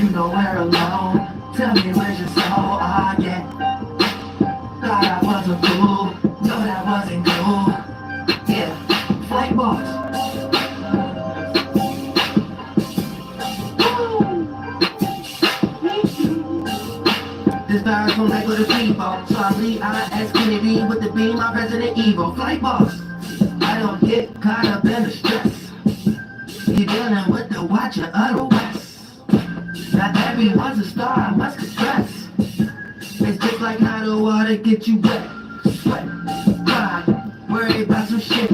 you nowhere alone. Tell me where's your soul, ah yeah. Thought I was a fool, no that wasn't cool. Yeah, flight boss. This virus won't let go to people, so I lead I.S. Kennedy with the beam, my Resident Evil. Flight boss, I don't get caught up in the stress. You're dealing with the watcher of the West. Not everyone's a star, I must confess. It's just like how the water gets you wet. Sweat, cry, worry about some shit.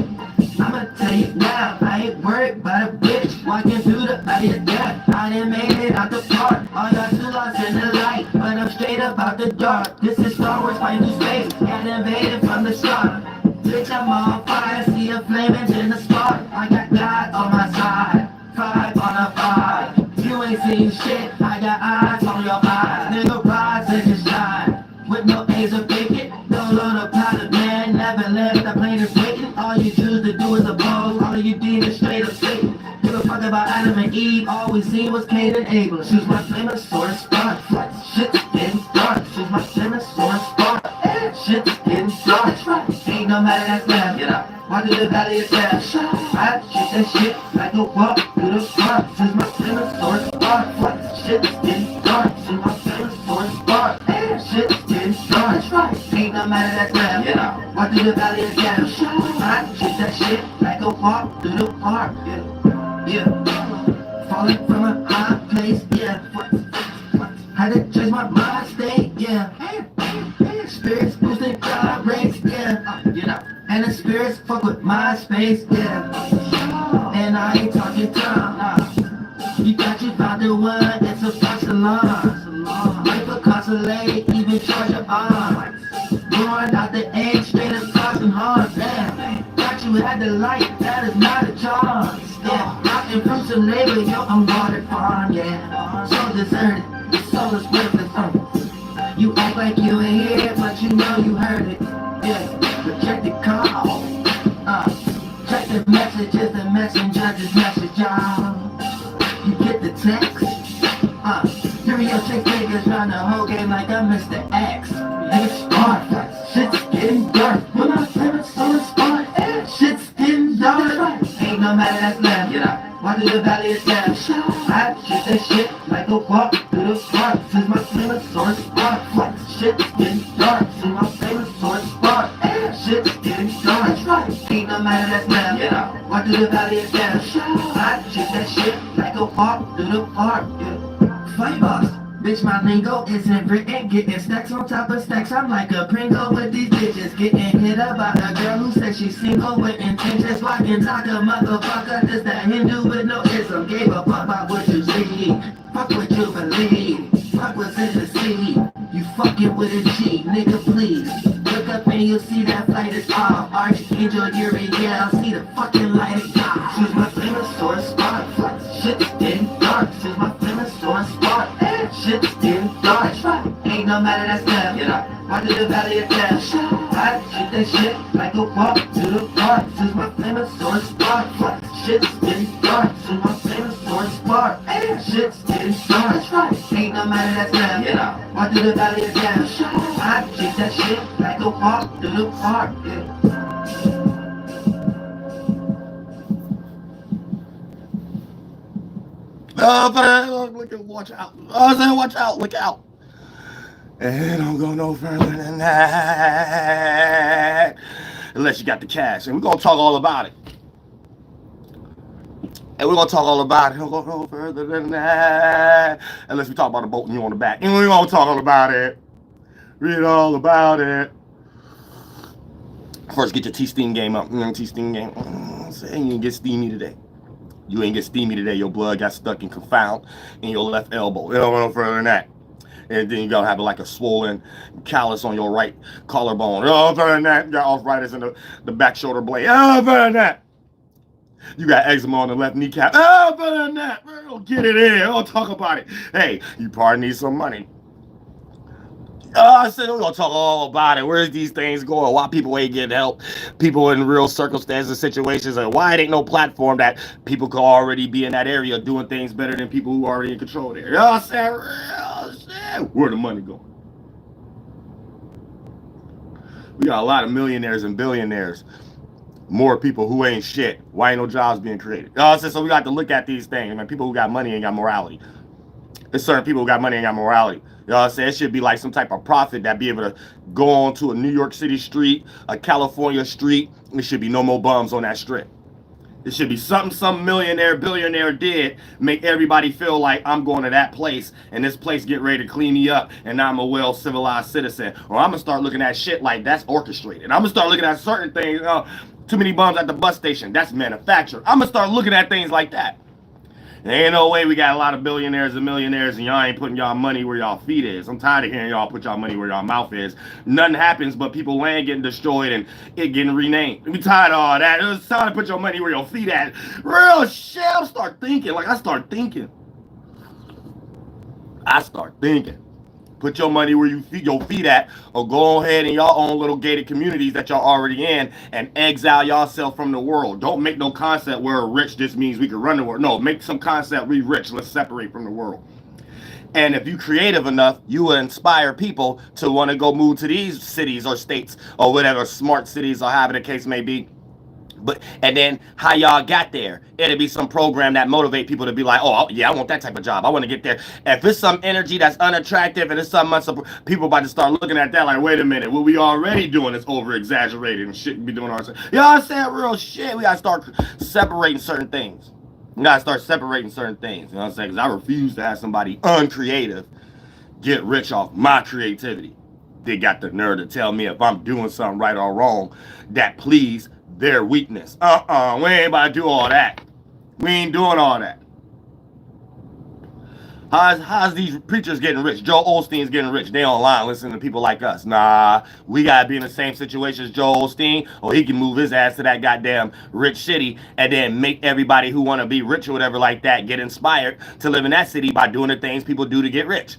I'ma tell you now, I ain't worried about a bitch walking through the valley of death. I done made it out the park, all y'all still lost in the light, but I'm straight up out the dark. This is Star Wars fighting through space, got invaded from the start. Bitch, I'm on fire, see a flame in the spark. I got God on my side, 5 on a 5. You ain't seen shit, I got eyes on your eyes. Nigga, rise and just shine. With no A's or bacon, don't load a pilot, man. Never left the plane is waiting. All you choose to do is oppose. All of you demons straight up Satan. Give a fuck about Adam and Eve. All we seen was Cain and Abel. Choose my famous source, spark. Flex, shit's getting dark. Choose my famous source, spark. Shit's getting dark. Ain't no matter that's left. Get up. Walk through the valley of death. I shoot that shit like a walk through the park. Choose my famous source, spark. Flex, shit's getting dark. Choose my famous source, spark. Shit's getting dark. Ain't no matter that's left. Get up. Walk through the valley of death. I shoot that shit like a walk through the park. Yeah. Falling from a high place, yeah. Had to change my mind state, yeah. Spirits boosting crowd rates, yeah. And the spirits fuck with my space, yeah. And I ain't talking time, nah. You thought you found the one, it's a false alarm. Wait for consulate, even charge your arm. Born out the egg, straight up causing harm, yeah. Thought you had the light, that is not a charm. Yeah, rockin' from some neighbor, yo, I'm water farm, yeah. So deserted, the soul is worthless, You act like you ain't here, but you know you heard it, yeah. Reject the call, check the messages, the messenger's message, y'all. You get the text, Stereo chicks niggas run the whole game like I'm Mr. X. Niggas smart, shit's getting dark. When my parents so smart, shit's getting dark. Ain't no matter that's left, walk through the valley of death. I shoot that shit like a walk through the park. Since my famous source spark, shit's getting dark. Since my famous source spark, shit's getting dark. Ain't no matter that's left, walk through the valley of death. I shoot that shit like a walk through the park. Fight boss, bitch, my lingo isn't written. Getting stacks on top of stacks, I'm like a Pringle with these bitches. Getting hit up by a girl who says she's single with intentions. Walking talk a motherfucker, just that Hindu with no ism. Gave a fuck about what you see, fuck what you believe, fuck what's in the sea. You fucking with a G, nigga, please. Look up and you'll see that flight is off. Archangel Uriel, see the fucking light of God. Choose my famous source, spark. Shit's getting dark. Choose my famous source, spark. Shit's getting dark. Ain't no matter that's left. Walk through the valley of death. I shoot that shit like a walk through the park. Choose my famous source, spark. Shit's getting dark. Choose my famous source, spark. Shit's getting dark. Ain't no matter that's left. Walk through the valley of death. I shoot that shit like a walk through the park. Watch out. I said, watch out, look out. And don't go no further than that. Unless you got the cash. And we're going to talk all about it. And we're going to talk all about it. Don't go no further than that. Unless we talk about the boat and you on the back. And we're going to talk all about it. Read all about it. First, get your T-Steam game up. T-Steam game. Say you get steamy today. You ain't get steamy today. Your blood got stuck in confound in your left elbow. You don't go no further than that. And then you gotta have like a swollen callus on your right collarbone. Oh, further than that. You got arthritis in the back shoulder blade. Oh, further than that. You got eczema on the left kneecap. Oh, further than that. Get it in. I'll talk about it. Hey, you probably need some money. I said we're gonna talk all about it. Where's these things going? Why people ain't getting help? People in real circumstances, situations, and why it ain't no platform that people could already be in that area doing things better than people who are already in control there. You know what I'm saying? Real shit. Where the money going? We got a lot of millionaires and billionaires. More people who ain't shit. Why ain't no jobs being created? You know what I'm saying? So we got to look at these things. Man, people who got money ain't got morality. There's certain people who got money and got morality. You know what I'm saying? It should be like some type of prophet that be able to go on to a New York City street, a California street. There should be no more bums on that strip. It should be something some millionaire, billionaire did, make everybody feel like I'm going to that place and this place get ready to clean me up and now I'm a well civilized citizen. Or I'm going to start looking at shit like that's orchestrated. I'm going to start looking at certain things. Too many bums at the bus station. That's manufactured. I'm going to start looking at things like that. There ain't no way we got a lot of billionaires and millionaires and y'all ain't putting y'all money where y'all feet is. I'm tired of hearing y'all put y'all money where y'all mouth is. Nothing happens but people land getting destroyed and it getting renamed. We tired of all that. It's time to put your money where your feet at. Real shit. I start thinking. Put your money where your feet at, or go ahead in your own little gated communities that y'all already in and exile yourself from the world. Don't make no concept where rich just means we can run the world. No, make some concept we rich. Let's separate from the world. And if you creative enough, you will inspire people to want to go move to these cities or states or whatever, smart cities or however the case may be. And then how y'all got there, it'll be some program that motivate people to be like, oh yeah, I want that type of job, I want to get there. If it's some energy that's unattractive and it's something people about to start looking at that like, wait a minute, what we already doing is over exaggerated and shouldn't be doing ourselves. You know what I'm saying? Real shit. We gotta start separating certain things. You know what I'm saying? Because I refuse to have somebody uncreative get rich off my creativity. They got the nerve to tell me if I'm doing something right or wrong that please their weakness. We ain't about to do all that. We ain't doing all that. How's these preachers getting rich? Joel Osteen's getting rich. They online listening to people like us. Nah, we gotta be in the same situation as Joel Osteen, or he can move his ass to that goddamn rich city and then make everybody who want to be rich or whatever like that get inspired to live in that city by doing the things people do to get rich.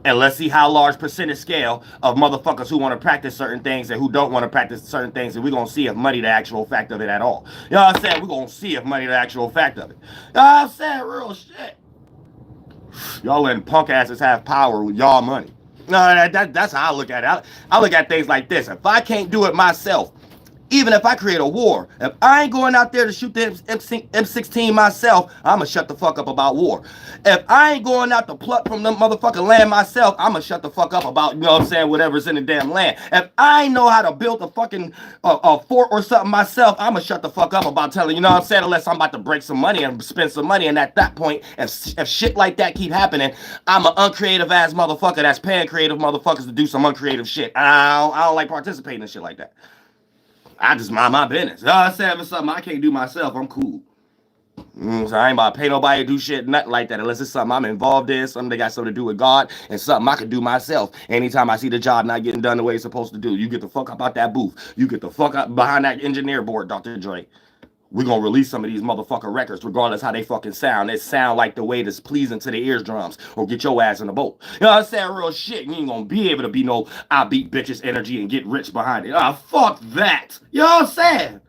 And let's see how large percentage scale of motherfuckers who want to practice certain things and who don't want to practice certain things. And we're going to see if money the actual fact of it at all. You know what I'm saying? We're going to see if money the actual fact of it. You know what I'm saying? Real shit. Y'all letting punk asses have power with y'all money. No, that's how I look at it. I look at things like this. If I can't do it myself, even if I create a war, if I ain't going out there to shoot the M16 myself, I'ma shut the fuck up about war. If I ain't going out to pluck from the motherfucking land myself, I'ma shut the fuck up about, you know what I'm saying, whatever's in the damn land. If I ain't know how to build a fucking a fort or something myself, I'ma shut the fuck up about telling, you know what I'm saying, unless I'm about to break some money and spend some money. And at that point, if shit like that keep happening, I'm an uncreative ass motherfucker that's paying creative motherfuckers to do some uncreative shit. I don't like participating in shit like that. I just mind my business. I said, if it's something I can't do myself, I'm cool. So I ain't about to pay nobody to do shit, nothing like that, unless it's something I'm involved in, something that got something to do with God, and something I can do myself. Anytime I see the job not getting done the way it's supposed to do, you get the fuck up out that booth. You get the fuck up behind that engineer board, Dr. Dre. We're going to release some of these motherfucking records, regardless how they fucking sound. They sound like the way that's pleasing to the eardrums, or get your ass in the boat. You know what I'm saying? Real shit. You ain't going to be able to be no I beat bitches energy and get rich behind it. Fuck that. You know what I'm saying?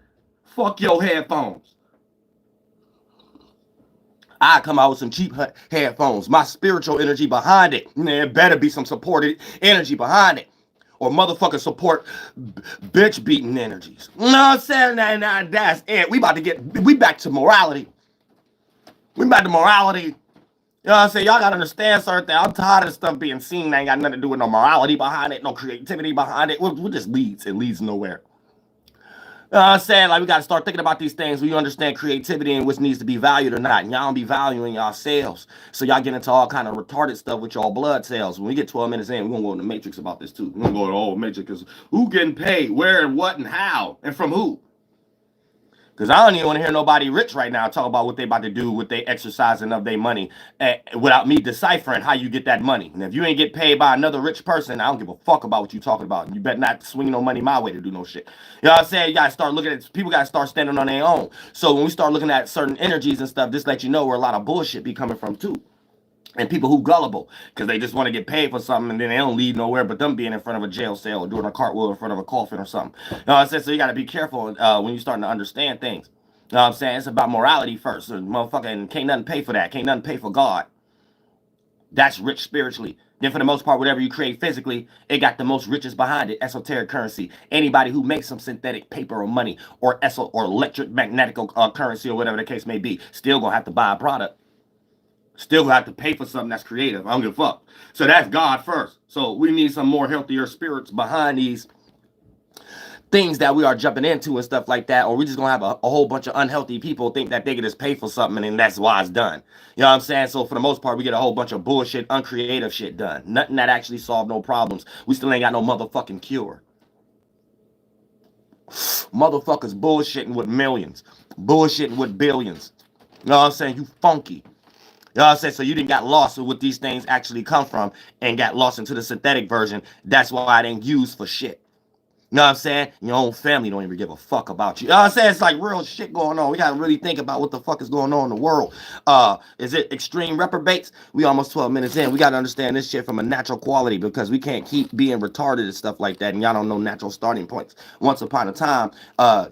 Fuck your headphones. I come out with some cheap headphones. My spiritual energy behind it. There better be some supported energy behind it. Or motherfucker support bitch beating energies. You know what I'm saying? Nah, that's it. We back to morality. We back to morality. You know what I'm saying? Y'all gotta understand certain things. I'm tired of stuff being seen that ain't got nothing to do with no morality behind it, no creativity behind it. It just leads. It leads nowhere. You know what I'm saying? Like, we got to start thinking about these things when you understand creativity and which needs to be valued or not. And y'all don't be valuing yourselves. So y'all get into all kind of retarded stuff with y'all blood cells. When we get 12 minutes in, we're going to go in the matrix about this too. We're going to go to the old matrix because who getting paid, where and what and how and from who? Because I don't even want to hear nobody rich right now talk about what they about to do with their exercising of their money without me deciphering how you get that money. And if you ain't get paid by another rich person, I don't give a fuck about what you talking about. You better not swing no money my way to do no shit. You know what I'm saying? You got to start looking at, people got to start standing on their own. So when we start looking at certain energies and stuff, this lets you know where a lot of bullshit be coming from too. And people who gullible because they just want to get paid for something and then they don't lead nowhere but them being in front of a jail cell or doing a cartwheel in front of a coffin or something. You know what I'm saying? So you got to be careful when you're starting to understand things. You know what I'm saying? It's about morality first. So, motherfucking can't nothing pay for that. Can't nothing pay for God. That's rich spiritually. Then for the most part, whatever you create physically, it got the most riches behind it. Esoteric currency. Anybody who makes some synthetic paper or money or electric magnetic currency or whatever the case may be, still gonna have to buy a product. Still have to pay for something that's creative. I don't give a fuck. So that's God first. So we need some more healthier spirits behind these things that we are jumping into and stuff like that, or we just gonna have a whole bunch of unhealthy people think that they can just pay for something and that's why it's done. You know what I'm saying? So for the most part, we get a whole bunch of bullshit, uncreative shit done. Nothing that actually solved no problems. We still ain't got no motherfucking cure. Motherfuckers bullshitting with millions, bullshitting with billions. You know what I'm saying? You funky. You know what I'm saying? So you didn't got lost with what these things actually come from and got lost into the synthetic version. That's why it ain't used for shit. You know what I'm saying? Your own family don't even give a fuck about you. You know what I'm saying? It's like real shit going on. We gotta really think about what the fuck is going on in the world. Is it extreme reprobates? We almost 12 minutes in. We gotta understand this shit from a natural quality because we can't keep being retarded and stuff like that. And y'all don't know natural starting points. Once upon a time,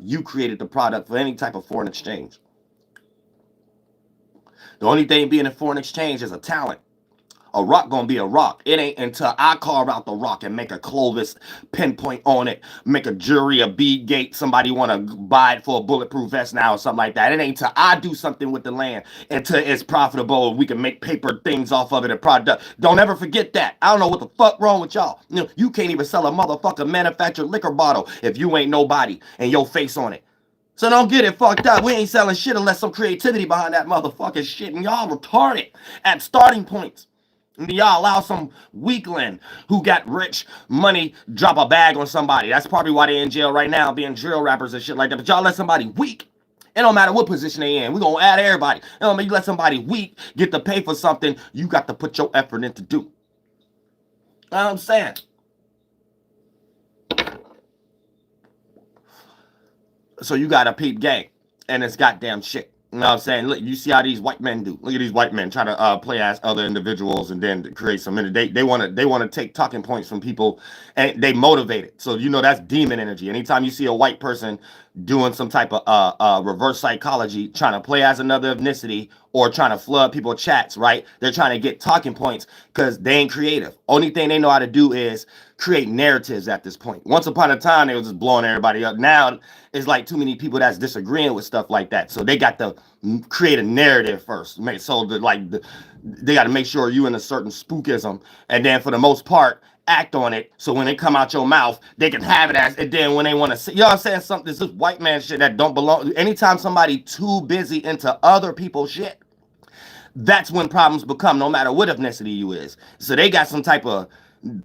you created the product for any type of foreign exchange. The only thing being in foreign exchange is a talent. A rock gonna be a rock. It ain't until I carve out the rock and make a Clovis pinpoint on it, make a jewelry, a bead gate, somebody wanna buy it for a bulletproof vest now or something like that. It ain't until I do something with the land until it's profitable and we can make paper things off of it and product. Don't ever forget that. I don't know what the fuck wrong with y'all. You can't even sell a motherfucking manufactured liquor bottle if you ain't nobody and your face on it. So don't get it fucked up. We ain't selling shit unless some creativity behind that motherfucking shit. And y'all retarded at starting points. And y'all allow some weakling who got rich money drop a bag on somebody. That's probably why they in jail right now, being drill rappers and shit like that. But y'all let somebody weak. It don't matter what position they in. We gonna add everybody. You know, you let somebody weak get to pay for something you got to put your effort in to do. You know what I'm saying? So you got a peep gang and it's goddamn shit. You know what I'm saying? Look, you see how these white men do. Look at these white men trying to play as other individuals and then create some. They want to take talking points from people and they motivate it. So you know that's demon energy. Anytime you see a white person doing some type of reverse psychology, trying to play as another ethnicity or trying to flood people's chats, right? They're trying to get talking points because they ain't creative. Only thing they know how to do is create narratives at this point. Once upon a time, they was just blowing everybody up. Now it's like too many people that's disagreeing with stuff like that. So they got to create a narrative first. So they got to make sure you in a certain spookism. And then for the most part, act on it. So when it come out your mouth, they can have it as, and then when they want to see, you know what I'm saying? Something, this is white man shit that don't belong. Anytime somebody too busy into other people's shit, that's when problems become, no matter what ethnicity you is. So they got some type of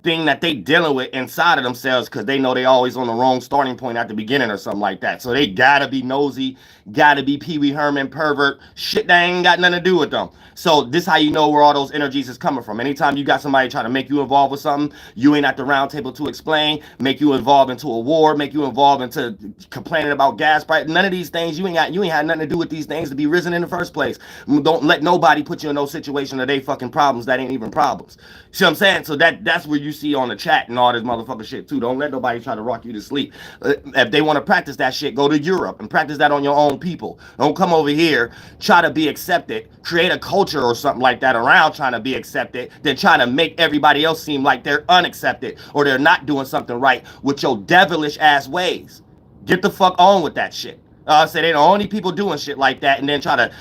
thing that they dealing with inside of themselves because they know they always on the wrong starting point at the beginning or something like that. So they gotta be nosy, gotta be Pee Wee Herman pervert, shit that ain't got nothing to do with them. So this how you know where all those energies is coming from. Anytime you got somebody trying to make you involved with something, you ain't at the round table to explain, make you involved into a war, make you involved into complaining about gas price. None of these things, you ain't had nothing to do with these things to be risen in the first place. Don't let nobody put you in no situation of they fucking problems that ain't even problems. See what I'm saying? So that's where you see on the chat and all this motherfucker shit too. Don't let nobody try to rock you to sleep. If they want to practice that shit, go to Europe and practice that on your own people. Don't come over here, try to be accepted, create a culture or something like that around trying to be accepted, then trying to make everybody else seem like they're unaccepted or they're not doing something right with your devilish ass ways. Get the fuck on with that shit. Say they're the only people doing shit like that, and then try to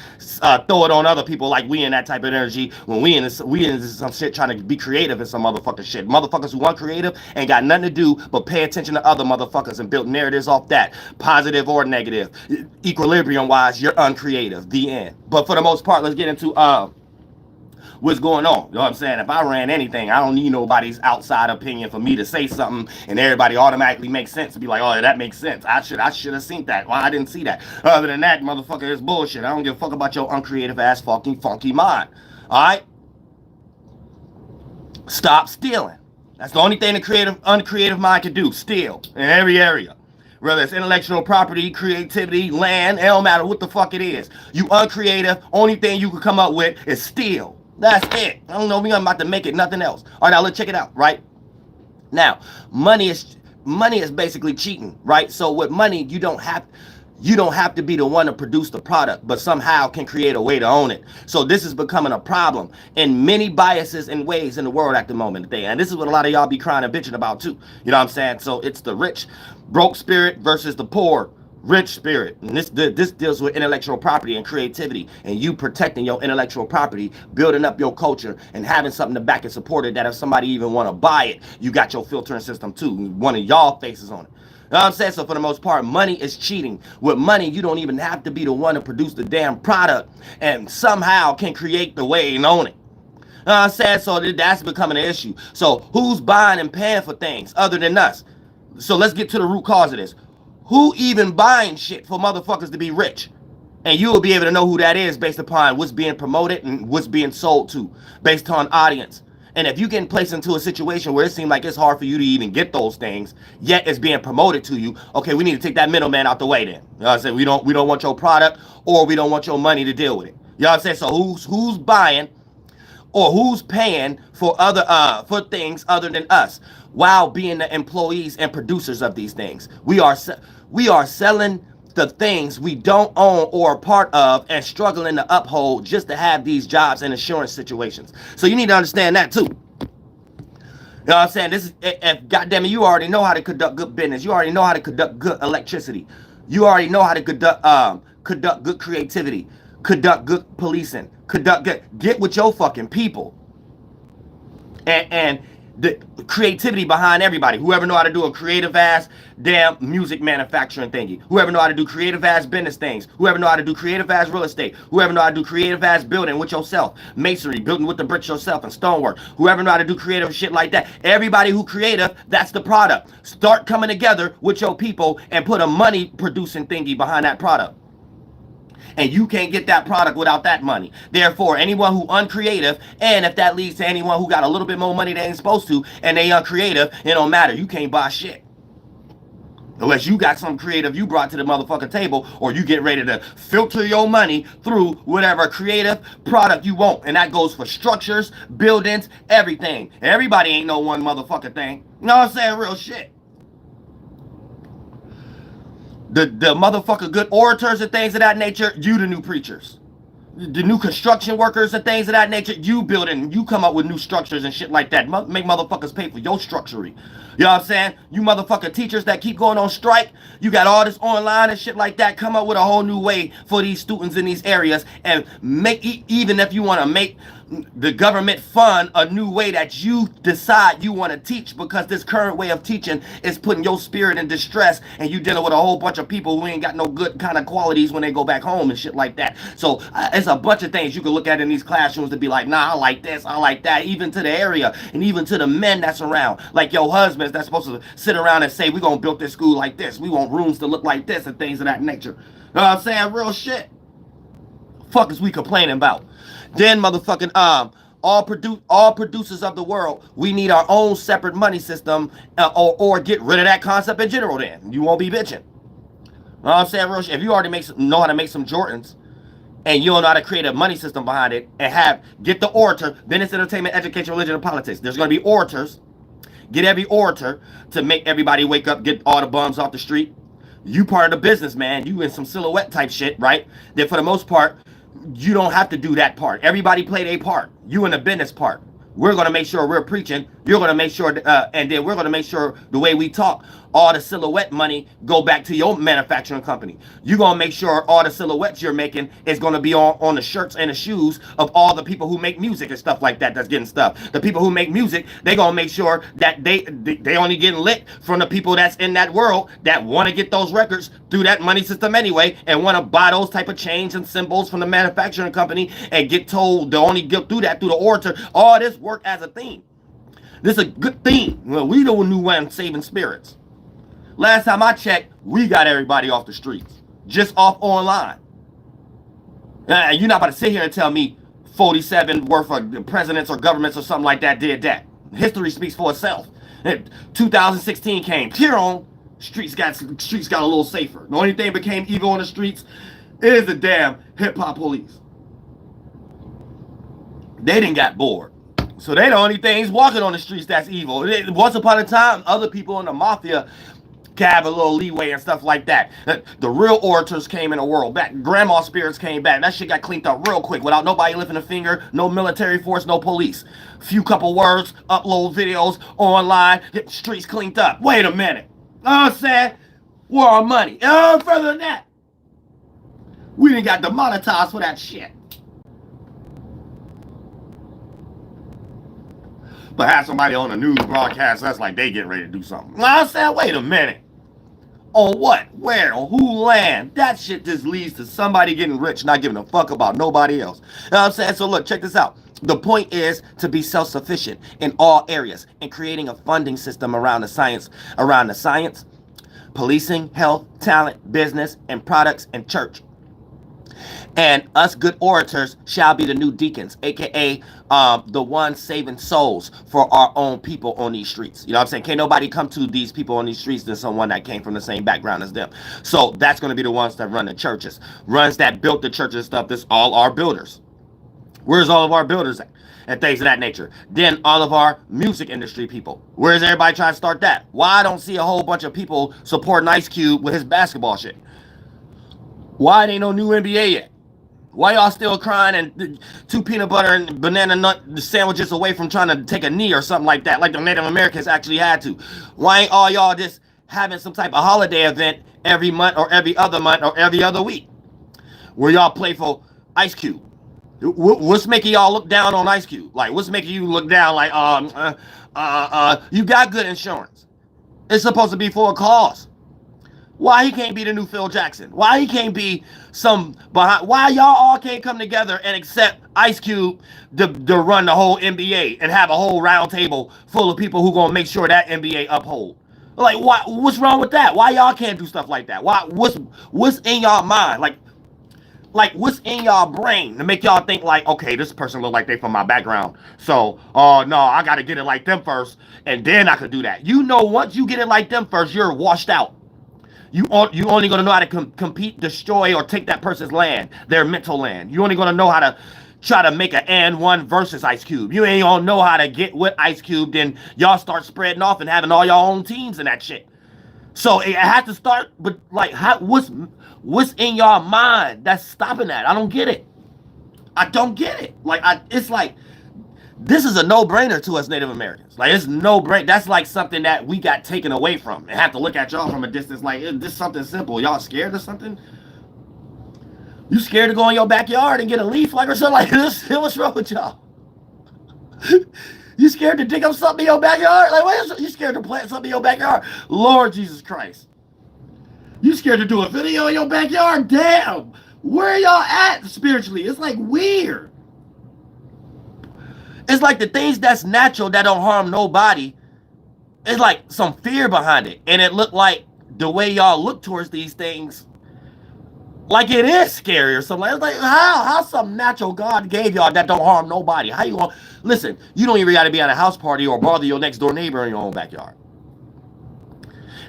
throw it on other people like we in that type of energy when we in some shit trying to be creative in some motherfucking shit. Motherfuckers who aren't creative ain't got nothing to do but pay attention to other motherfuckers and build narratives off that, positive or negative. Equilibrium wise, you're uncreative. The end. But for the most part, let's get into what's going on. You know what I'm saying? If I ran anything, I don't need nobody's outside opinion for me to say something and everybody automatically makes sense to be like, oh, that makes sense. I should have seen that. Well, I didn't see that. Other than that, motherfucker, it's bullshit. I don't give a fuck about your uncreative ass fucking funky mind. Alright? Stop stealing. That's the only thing the uncreative mind can do. Steal in every area. Whether it's intellectual property, creativity, land, it don't matter what the fuck it is. You uncreative, only thing you can come up with is steal. That's it. I don't know. We about to make it nothing else. All right, now let's check it out. Right now, money is basically cheating, right? So with money, you don't have to be the one to produce the product, but somehow can create a way to own it. So this is becoming a problem in many biases and ways in the world at the moment. And this is what a lot of y'all be crying and bitching about too. You know what I'm saying? So it's the rich, broke spirit versus the poor, rich spirit. And this deals with intellectual property and creativity, and you protecting your intellectual property, building up your culture, and having something to back and support it, that if somebody even want to buy it, you got your filtering system too. One of y'all faces on it. You know what I'm saying? So for the most part, money is cheating. With money, you don't even have to be the one to produce the damn product, and somehow can create the way and own it. You know what I'm saying? So that's becoming an issue. So who's buying and paying for things other than us? So let's get to the root cause of this. Who even buying shit for motherfuckers to be rich? And you will be able to know who that is based upon what's being promoted and what's being sold to, based on audience. And if you get placed into a situation where it seems like it's hard for you to even get those things, yet it's being promoted to you, okay, we need to take that middleman out the way then. You know what I'm saying? We don't want your product, or we don't want your money to deal with it. You know what I'm saying? So who's buying or who's paying for for things other than us, while being the employees and producers of these things? We are selling the things we don't own or are part of, and struggling to uphold just to have these jobs and insurance situations. So you need to understand that too. You know what I'm saying? This is, if goddamn it, you already know how to conduct good business. You already know how to conduct good electricity. You already know how to conduct good creativity, conduct good policing, get with your fucking people, and the creativity behind everybody. Whoever know how to do a creative ass damn music manufacturing thingy. Whoever know how to do creative ass business things. Whoever know how to do creative ass real estate. Whoever know how to do creative ass building with yourself. Masonry, building with the bricks yourself, and stonework. Whoever know how to do creative shit like that. Everybody who creative, that's the product. Start coming together with your people and put a money producing thingy behind that product. And you can't get that product without that money. Therefore, anyone who uncreative, and if that leads to anyone who got a little bit more money they ain't supposed to, and they uncreative, it don't matter. You can't buy shit. Unless you got some creative you brought to the motherfucking table, or you get ready to filter your money through whatever creative product you want. And that goes for structures, buildings, everything. Everybody ain't no one motherfucking thing. You know what I'm saying? Real shit. The motherfucker good orators and things of that nature, you the new preachers. The new construction workers and things of that nature, you building, you come up with new structures and shit like that. Make motherfuckers pay for your structuring. You know what I'm saying? You motherfucking teachers that keep going on strike, you got all this online and shit like that. Come up with a whole new way for these students in these areas, and make, even if you want to make the government fund a new way that you decide you want to teach, because this current way of teaching is putting your spirit in distress, and you dealing with a whole bunch of people who ain't got no good kind of qualities when they go back home and shit like that. So it's a bunch of things you can look at in these classrooms to be like, nah, I like this, I like that, even to the area, and even to the men that's around, like your husbands that's supposed to sit around and say, we're gonna build this school like this, we want rooms to look like this, and things of that nature. You know what I'm saying? Real shit. Fuck is we complaining about? Then motherfucking all producers of the world, we need our own separate money system, or get rid of that concept in general. Then you won't be bitching. You know what I'm saying? Real shit. If you already know how to make some Jordans, and you don't know how to create a money system behind it, and get the orator, business, entertainment, education, religion, and politics. There's gonna be orators. Get every orator to make everybody wake up, get all the bums off the street. You part of the business, man. You in some silhouette type shit, right? Then for the most part, you don't have to do that part. Everybody play their part. You in the business part. We're going to make sure we're preaching. You're going to make sure, and then we're going to make sure the way we talk, all the silhouette money go back to your manufacturing company. You're going to make sure all the silhouettes you're making is going to be on the shirts and the shoes of all the people who make music and stuff like that that's getting stuff. The people who make music, they're going to make sure that they only getting lit from the people that's in that world that want to get those records through that money system anyway, and want to buy those type of chains and symbols from the manufacturing company, and get told to only get through that through the orator. All this work as a theme. This is a good theme. Well, we the new one saving spirits. Last time I checked, we got everybody off the streets, just off online. You're not about to sit here and tell me 47 worth of presidents or governments or something like that did that. History speaks for itself. 2016 came. Here on, streets got a little safer. The only thing became evil on the streets is the damn hip hop police. They didn't got bored. So they the only things walking on the streets that's evil. Once upon a time, other people in the mafia can have a little leeway and stuff like that. The real orators came in the world back. Grandma spirits came back. That shit got cleaned up real quick without nobody lifting a finger, no military force, no police. Few couple words, upload videos online, get the streets cleaned up. Wait a minute. You know what I'm saying? Where our money? Further than that, we didn't got demonetized for that shit. But have somebody on the news broadcast, that's like they getting ready to do something. I said, wait a minute. On what? Where? On who land? That shit just leads to somebody getting rich, not giving a fuck about nobody else. You know what I'm saying? So look, check this out. The point is to be self-sufficient in all areas and creating a funding system around the science, policing, health, talent, business, and products, and church. And us good orators shall be the new deacons, aka the ones saving souls for our own people on these streets. You know what I'm saying? Can't nobody come to these people on these streets than someone that came from the same background as them. So that's going to be the ones that run the churches, runs that built the churches and stuff. This all our builders. Where's all of our builders at? And things of that nature. Then all of our music industry people. Where's everybody trying to start that? Why I don't see a whole bunch of people supporting Ice Cube with his basketball shit? Why ain't no new NBA yet? Why y'all still crying and 2 peanut butter and banana nut sandwiches away from trying to take a knee or something like that, like the Native Americans actually had to? Why ain't all y'all just having some type of holiday event every month or every other week where y'all play for Ice Cube? What's making y'all look down on Ice Cube? Like, what's making you look down like, you got good insurance. It's supposed to be for a cause. Why he can't be the new Phil Jackson? Why he can't be some behind? Why y'all all can't come together and accept Ice Cube to run the whole NBA and have a whole round table full of people who gonna make sure that NBA uphold? Like, why? What's wrong with that? Why y'all can't do stuff like that? Why? What's in y'all mind? Like what's in y'all brain to make y'all think like, okay, this person look like they from my background, so no, I gotta get it like them first, and then I could do that. You know, once you get it like them first, you're washed out. You only gonna know how to compete, destroy, or take that person's land, their mental land. You only gonna know how to try to make an and one versus Ice Cube. You ain't gonna know how to get with Ice Cube. Then y'all start spreading off and having all y'all own teams and that shit. So it has to start. But like, what's in y'all mind that's stopping that? I don't get it. I don't get it. Like, it's like, this is a no-brainer to us Native Americans. Like, it's no-brainer. That's like something that we got taken away from and have to look at y'all from a distance like, this is something simple. Y'all scared of something? You scared to go in your backyard and get a leaf like or something like this? What's wrong with y'all? You scared to dig up something in your backyard? Like, what is you scared to plant something in your backyard? Lord Jesus Christ. You scared to do a video in your backyard? Damn. Where y'all at spiritually? It's like weird. It's like the things that's natural that don't harm nobody. It's like some fear behind it. And it looked like the way y'all look towards these things, like it is scary or something. It's like, how some natural God gave y'all that don't harm nobody? How you gonna listen? You don't even got to be at a house party or bother your next door neighbor in your own backyard.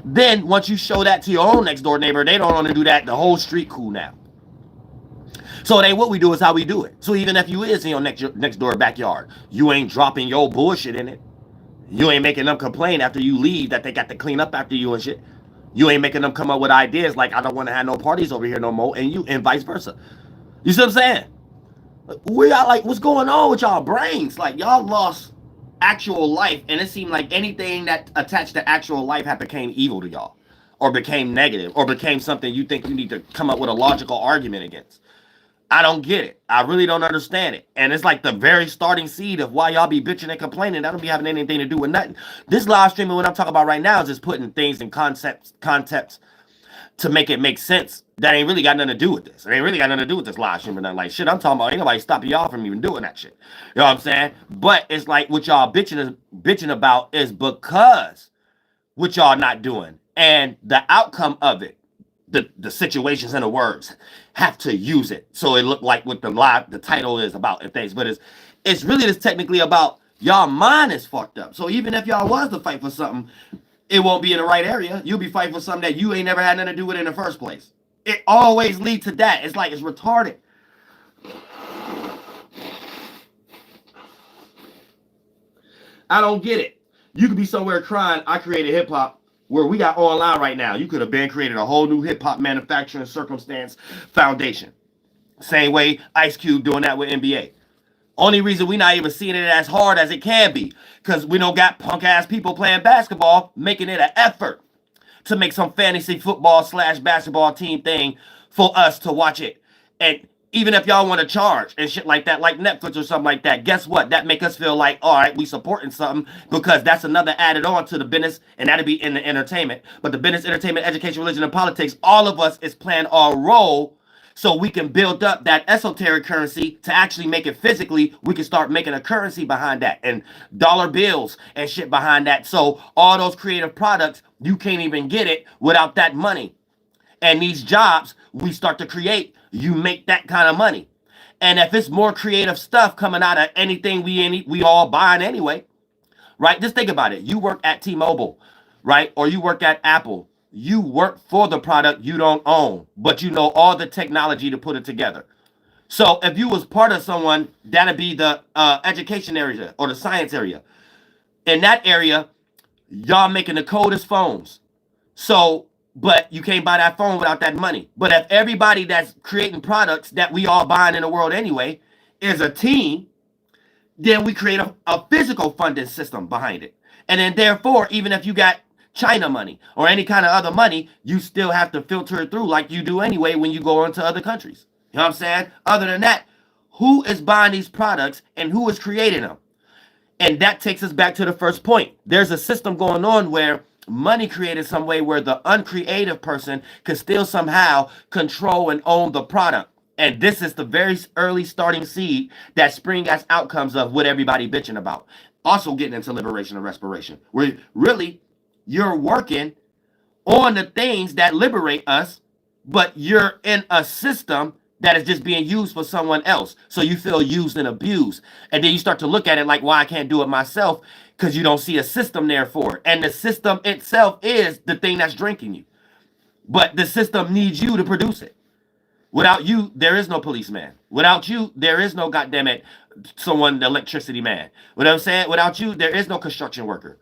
Then once you show that to your own next door neighbor, they don't want to do that. The whole street cool now. So it ain't what we do, is how we do it. So even if you is in your next door backyard, you ain't dropping your bullshit in it. You ain't making them complain after you leave that they got to clean up after you and shit. You ain't making them come up with ideas like, I don't want to have no parties over here no more, and vice versa. You see what I'm saying? We are like, what's going on with y'all brains? Like, y'all lost actual life, and it seemed like anything that attached to actual life had became evil to y'all, or became negative, or became something you think you need to come up with a logical argument against. I don't get it. I really don't understand it. And it's like the very starting seed of why y'all be bitching and complaining. That don't be having anything to do with nothing. This live streaming, what I'm talking about right now, is just putting things in concepts to make it make sense. That ain't really got nothing to do with this. It ain't really got nothing to do with this live streaming. Nothing like shit I'm talking about. Ain't nobody stopping y'all from even doing that shit. You know what I'm saying? But it's like what y'all bitching about is because what y'all not doing. And the outcome of it, the situations and the words have to use it. So it looked like what the title is about and things. But it's really just technically about y'all mind is fucked up. So even if y'all was to fight for something, it won't be in the right area. You'll be fighting for something that you ain't never had nothing to do with in the first place. It always leads to that. It's like it's retarded. I don't get it. You could be somewhere crying, I created hip hop, where we got online right now. You could have been created a whole new hip hop manufacturing circumstance foundation. Same way Ice Cube doing that with NBA. Only reason we not even seeing it as hard as it can be, because we don't got punk ass people playing basketball making it an effort to make some fantasy football / basketball team thing for us to watch it. And even if y'all want to charge and shit like that, like Netflix or something like that, guess what? That make us feel like, all right, we supporting something, because that's another added on to the business, and that'd be in the entertainment. But the business, entertainment, education, religion, and politics, all of us is playing our role, so we can build up that esoteric currency to actually make it physically. We can start making a currency behind that and dollar bills and shit behind that. So all those creative products, you can't even get it without that money. And these jobs we start to create, you make that kind of money. And if it's more creative stuff coming out of anything we all buying anyway, right? Just think about it. You work at T-Mobile, right? Or you work at Apple. You work for the product you don't own, but you know all the technology to put it together. So if you was part of someone, that'd be the education area or the science area. In that area, y'all making the coldest phones. So, but you can't buy that phone without that money. But if everybody that's creating products that we all buying in the world anyway is a team, then we create a physical funding system behind it. And then therefore, even if you got China money or any kind of other money, you still have to filter it through like you do anyway when you go into other countries. You know what I'm saying? Other than that, who is buying these products and who is creating them? And that takes us back to the first point. There's a system going on where money created some way where the uncreative person can still somehow control and own the product. And this is the very early starting seed that spring as outcomes of what everybody bitching about. Also getting into liberation and respiration, where really you're working on the things that liberate us, but you're in a system that is just being used for someone else. So you feel used and abused. And then you start to look at it like, why I can't do it myself, because you don't see a system there for it. And the system itself is the thing that's drinking you. But the system needs you to produce it. Without you, there is no policeman. Without you, there is no goddammit someone, the electricity man. You know what I'm saying? Without you, there is no construction worker.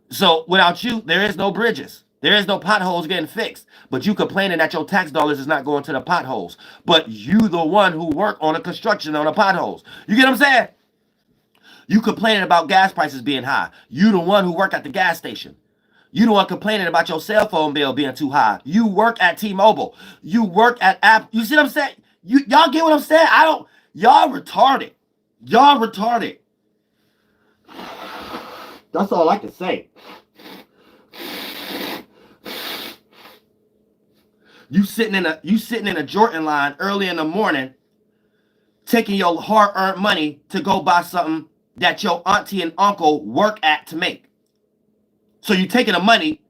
So without you, there is no bridges. There is no potholes getting fixed. But you complaining that your tax dollars is not going to the potholes. But you the one who work on the construction on the potholes. You get what I'm saying? You complaining about gas prices being high. You the one who work at the gas station. You the one complaining about your cell phone bill being too high. You work at T-Mobile. You work at Apple. You see what I'm saying? Y'all get what I'm saying? Y'all retarded. Y'all retarded. That's all I can say. You sitting in a Jordan line early in the morning, taking your hard-earned money to go buy something that your auntie and uncle work at to make. So you taking the money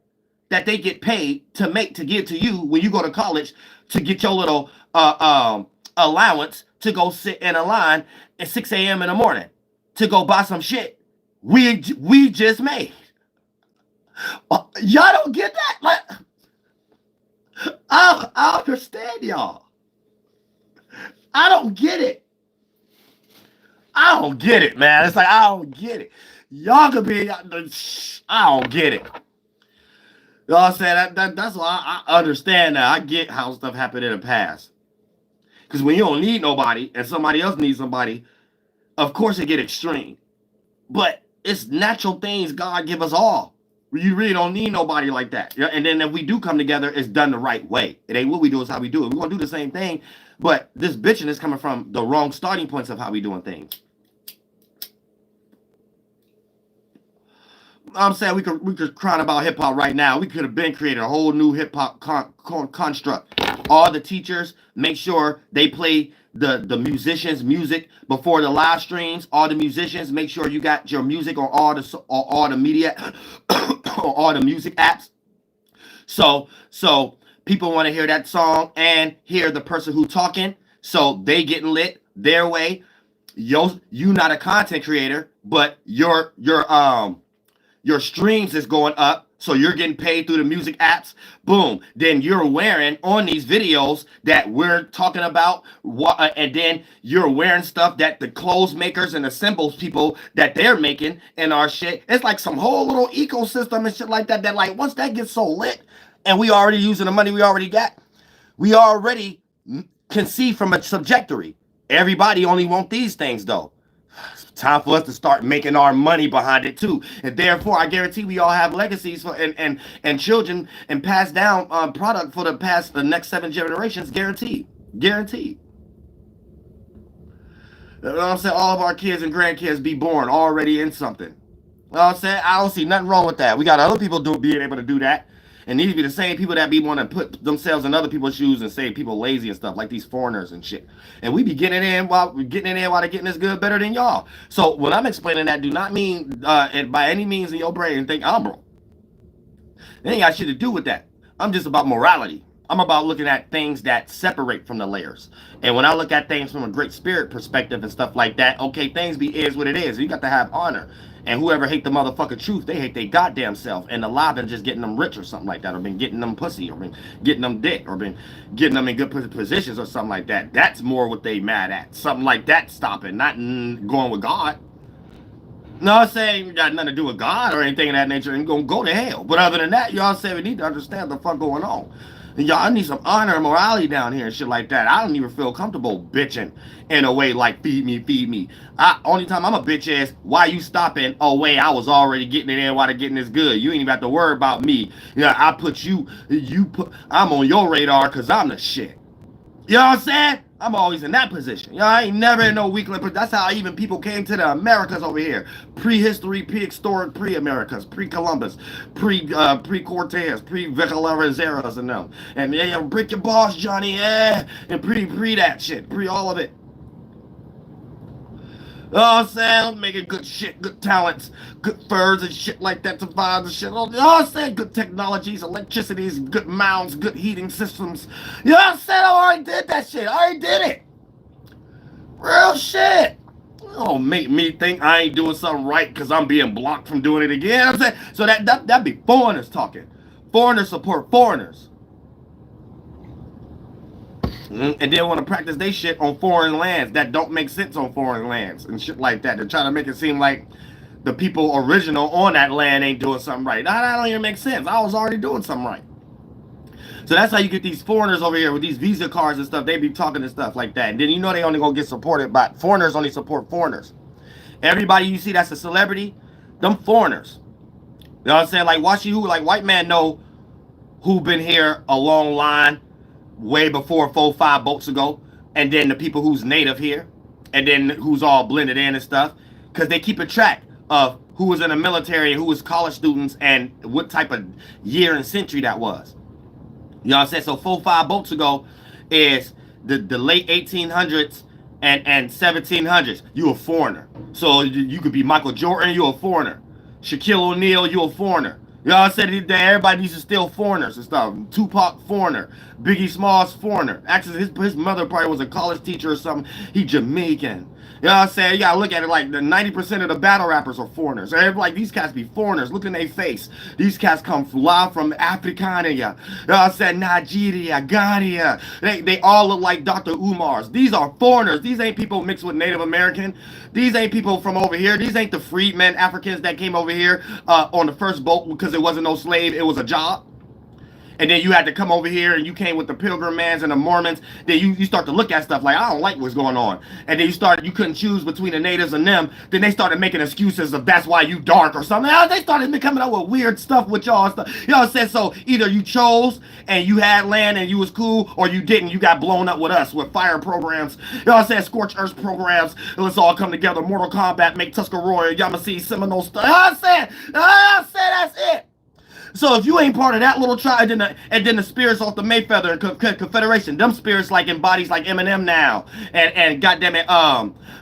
that they get paid to make to give to you when you go to college to get your little allowance to go sit in a line at 6 a.m. in the morning to go buy some shit we just made. Y'all don't get that? Like, I understand y'all. I don't get it. I don't get it, man. It's like, I don't get it. Y'all could be, I don't get it. You know what I'm saying? That's why I understand that. I get how stuff happened in the past. Because when you don't need nobody and somebody else needs somebody, of course it get extreme. But it's natural things God give us all. You really don't need nobody like that. And then if we do come together, it's done the right way. It ain't what we do, it's how we do it. We're going to do the same thing. But this bitching is coming from the wrong starting points of how we doing things. I'm saying we could cry about hip hop right now. We could have been creating a whole new hip hop construct. All the teachers make sure they play the musicians' music before the live streams. All the musicians make sure you got your music on all the media or all the music apps. So people want to hear that song and hear the person who talking. So they getting lit their way. You not a content creator, but your streams is going up So you're getting paid through the music apps. Boom. Then you're wearing on these videos that we're talking about, and then you're wearing stuff that the clothes makers and the symbols people that they're making in our shit. It's like some whole little ecosystem and shit like that. That like once that gets so lit, and we already using the money we already got, we already can see from a trajectory. Everybody only want these things though. Time for us to start making our money behind it too, and therefore I guarantee we all have legacies for and children and pass down product for the next 7 generations, guaranteed. You know what I'm saying? All of our kids and grandkids be born already in something. You know what I'm saying? I don't see nothing wrong with that. We got other people being able to do that. And these be the same people that be want to put themselves in other people's shoes and say people lazy and stuff, like these foreigners and shit. And we be getting in while they're getting this good better than y'all. So when I'm explaining that, do not mean by any means in your brain think I'm broke. It ain't got shit to do with that. I'm just about morality. I'm about looking at things that separate from the layers. And when I look at things from a great spirit perspective and stuff like that, okay, things is what it is. You got to have honor. And whoever hate the motherfucking truth, they hate their goddamn self. And the lie been just getting them rich or something like that, or been getting them pussy, or been getting them dick, or been getting them in good positions or something like that. That's more what they mad at. Something like that stopping, not going with God. No, I'm saying got nothing to do with God or anything of that nature, and gonna go to hell. But other than that, y'all say we need to understand the fuck going on. And y'all need some honor and morality down here and shit like that. I don't even feel comfortable bitching in a way like feed me. Only time I'm a bitch is why you stopping? Oh wait, I was already getting it in while they're getting this good. You ain't even have to worry about me. You know, I'm on your radar because I'm the shit. You know what I'm saying? I'm always in that position. You know, I ain't never in no weakling, but that's how even people came to the Americas over here. Prehistory, prehistoric, pre-Americas, pre-Columbus, pre-Cortez, pre-Villaveras and them. And yeah, break your balls, Johnny, yeah. And pre that shit, pre all of it. You know what I'm saying? Making good shit, good talents, good furs and shit like that to find and shit. You know what I'm saying? Good technologies, electricities, good mounds, good heating systems. You know what I'm saying? I already did that shit. I already did it. Real shit. Don't make me think I ain't doing something right because I'm being blocked from doing it again. You know what I'm saying? So that'd be foreigners talking. Foreigners support foreigners. And then want to practice they shit on foreign lands that don't make sense on foreign lands and shit like that. They're trying to make it seem like the people original on that land ain't doing something right. That don't even make sense. I was already doing something right. So that's how you get these foreigners over here with these Visa cards and stuff. They be talking and stuff like that. And then you know they only gonna get supported by foreigners. Only support foreigners. Everybody you see that's a celebrity, them foreigners. You know what I'm saying? Like watch you, like white man know who been here a long line. Way before 4-5 boats ago, and then the people who's native here, and then who's all blended in and stuff, because they keep a track of who was in the military, who was college students, and what type of year and century that was. You know what I'm saying? So 4-5 boats ago is the late 1800s and 1700s. You a foreigner. So you could be Michael Jordan, you a foreigner. Shaquille O'Neal, you a foreigner. You know what I'm saying? Everybody needs to steal foreigners and stuff. Tupac, foreigner. Biggie Smalls, foreigner. Actually, his mother probably was a college teacher or something. He Jamaican. You know what I'm saying? You gotta look at it like the 90% of the battle rappers are foreigners. Like these cats be foreigners. Look in their face. These cats come live from Africania. You know what I'm saying? Nigeria, Ghana. They all look like Dr. Umar's. These are foreigners. These ain't people mixed with Native American. These ain't people from over here. These ain't the freedmen Africans that came over here on the first boat because it wasn't no slave. It was a job. And then you had to come over here and you came with the Pilgrims and the Mormons. Then you start to look at stuff like, I don't like what's going on. And then you couldn't choose between the natives and them. Then they started making excuses of that's why you dark or something. They started coming up with weird stuff with y'all. You know what I'm saying? So either you chose and you had land and you was cool, or you didn't. You got blown up with us with fire programs. You know what I'm saying? Scorched earth programs. Let's all come together. Mortal Kombat, make Tuscarora, Yamasee, Seminole stuff. You know what I'm saying? You know what I'm saying? That's it. So if you ain't part of that little tribe, and then the spirits off the Mayfeather Confederation, them spirits like in bodies like Eminem now, and goddamn it,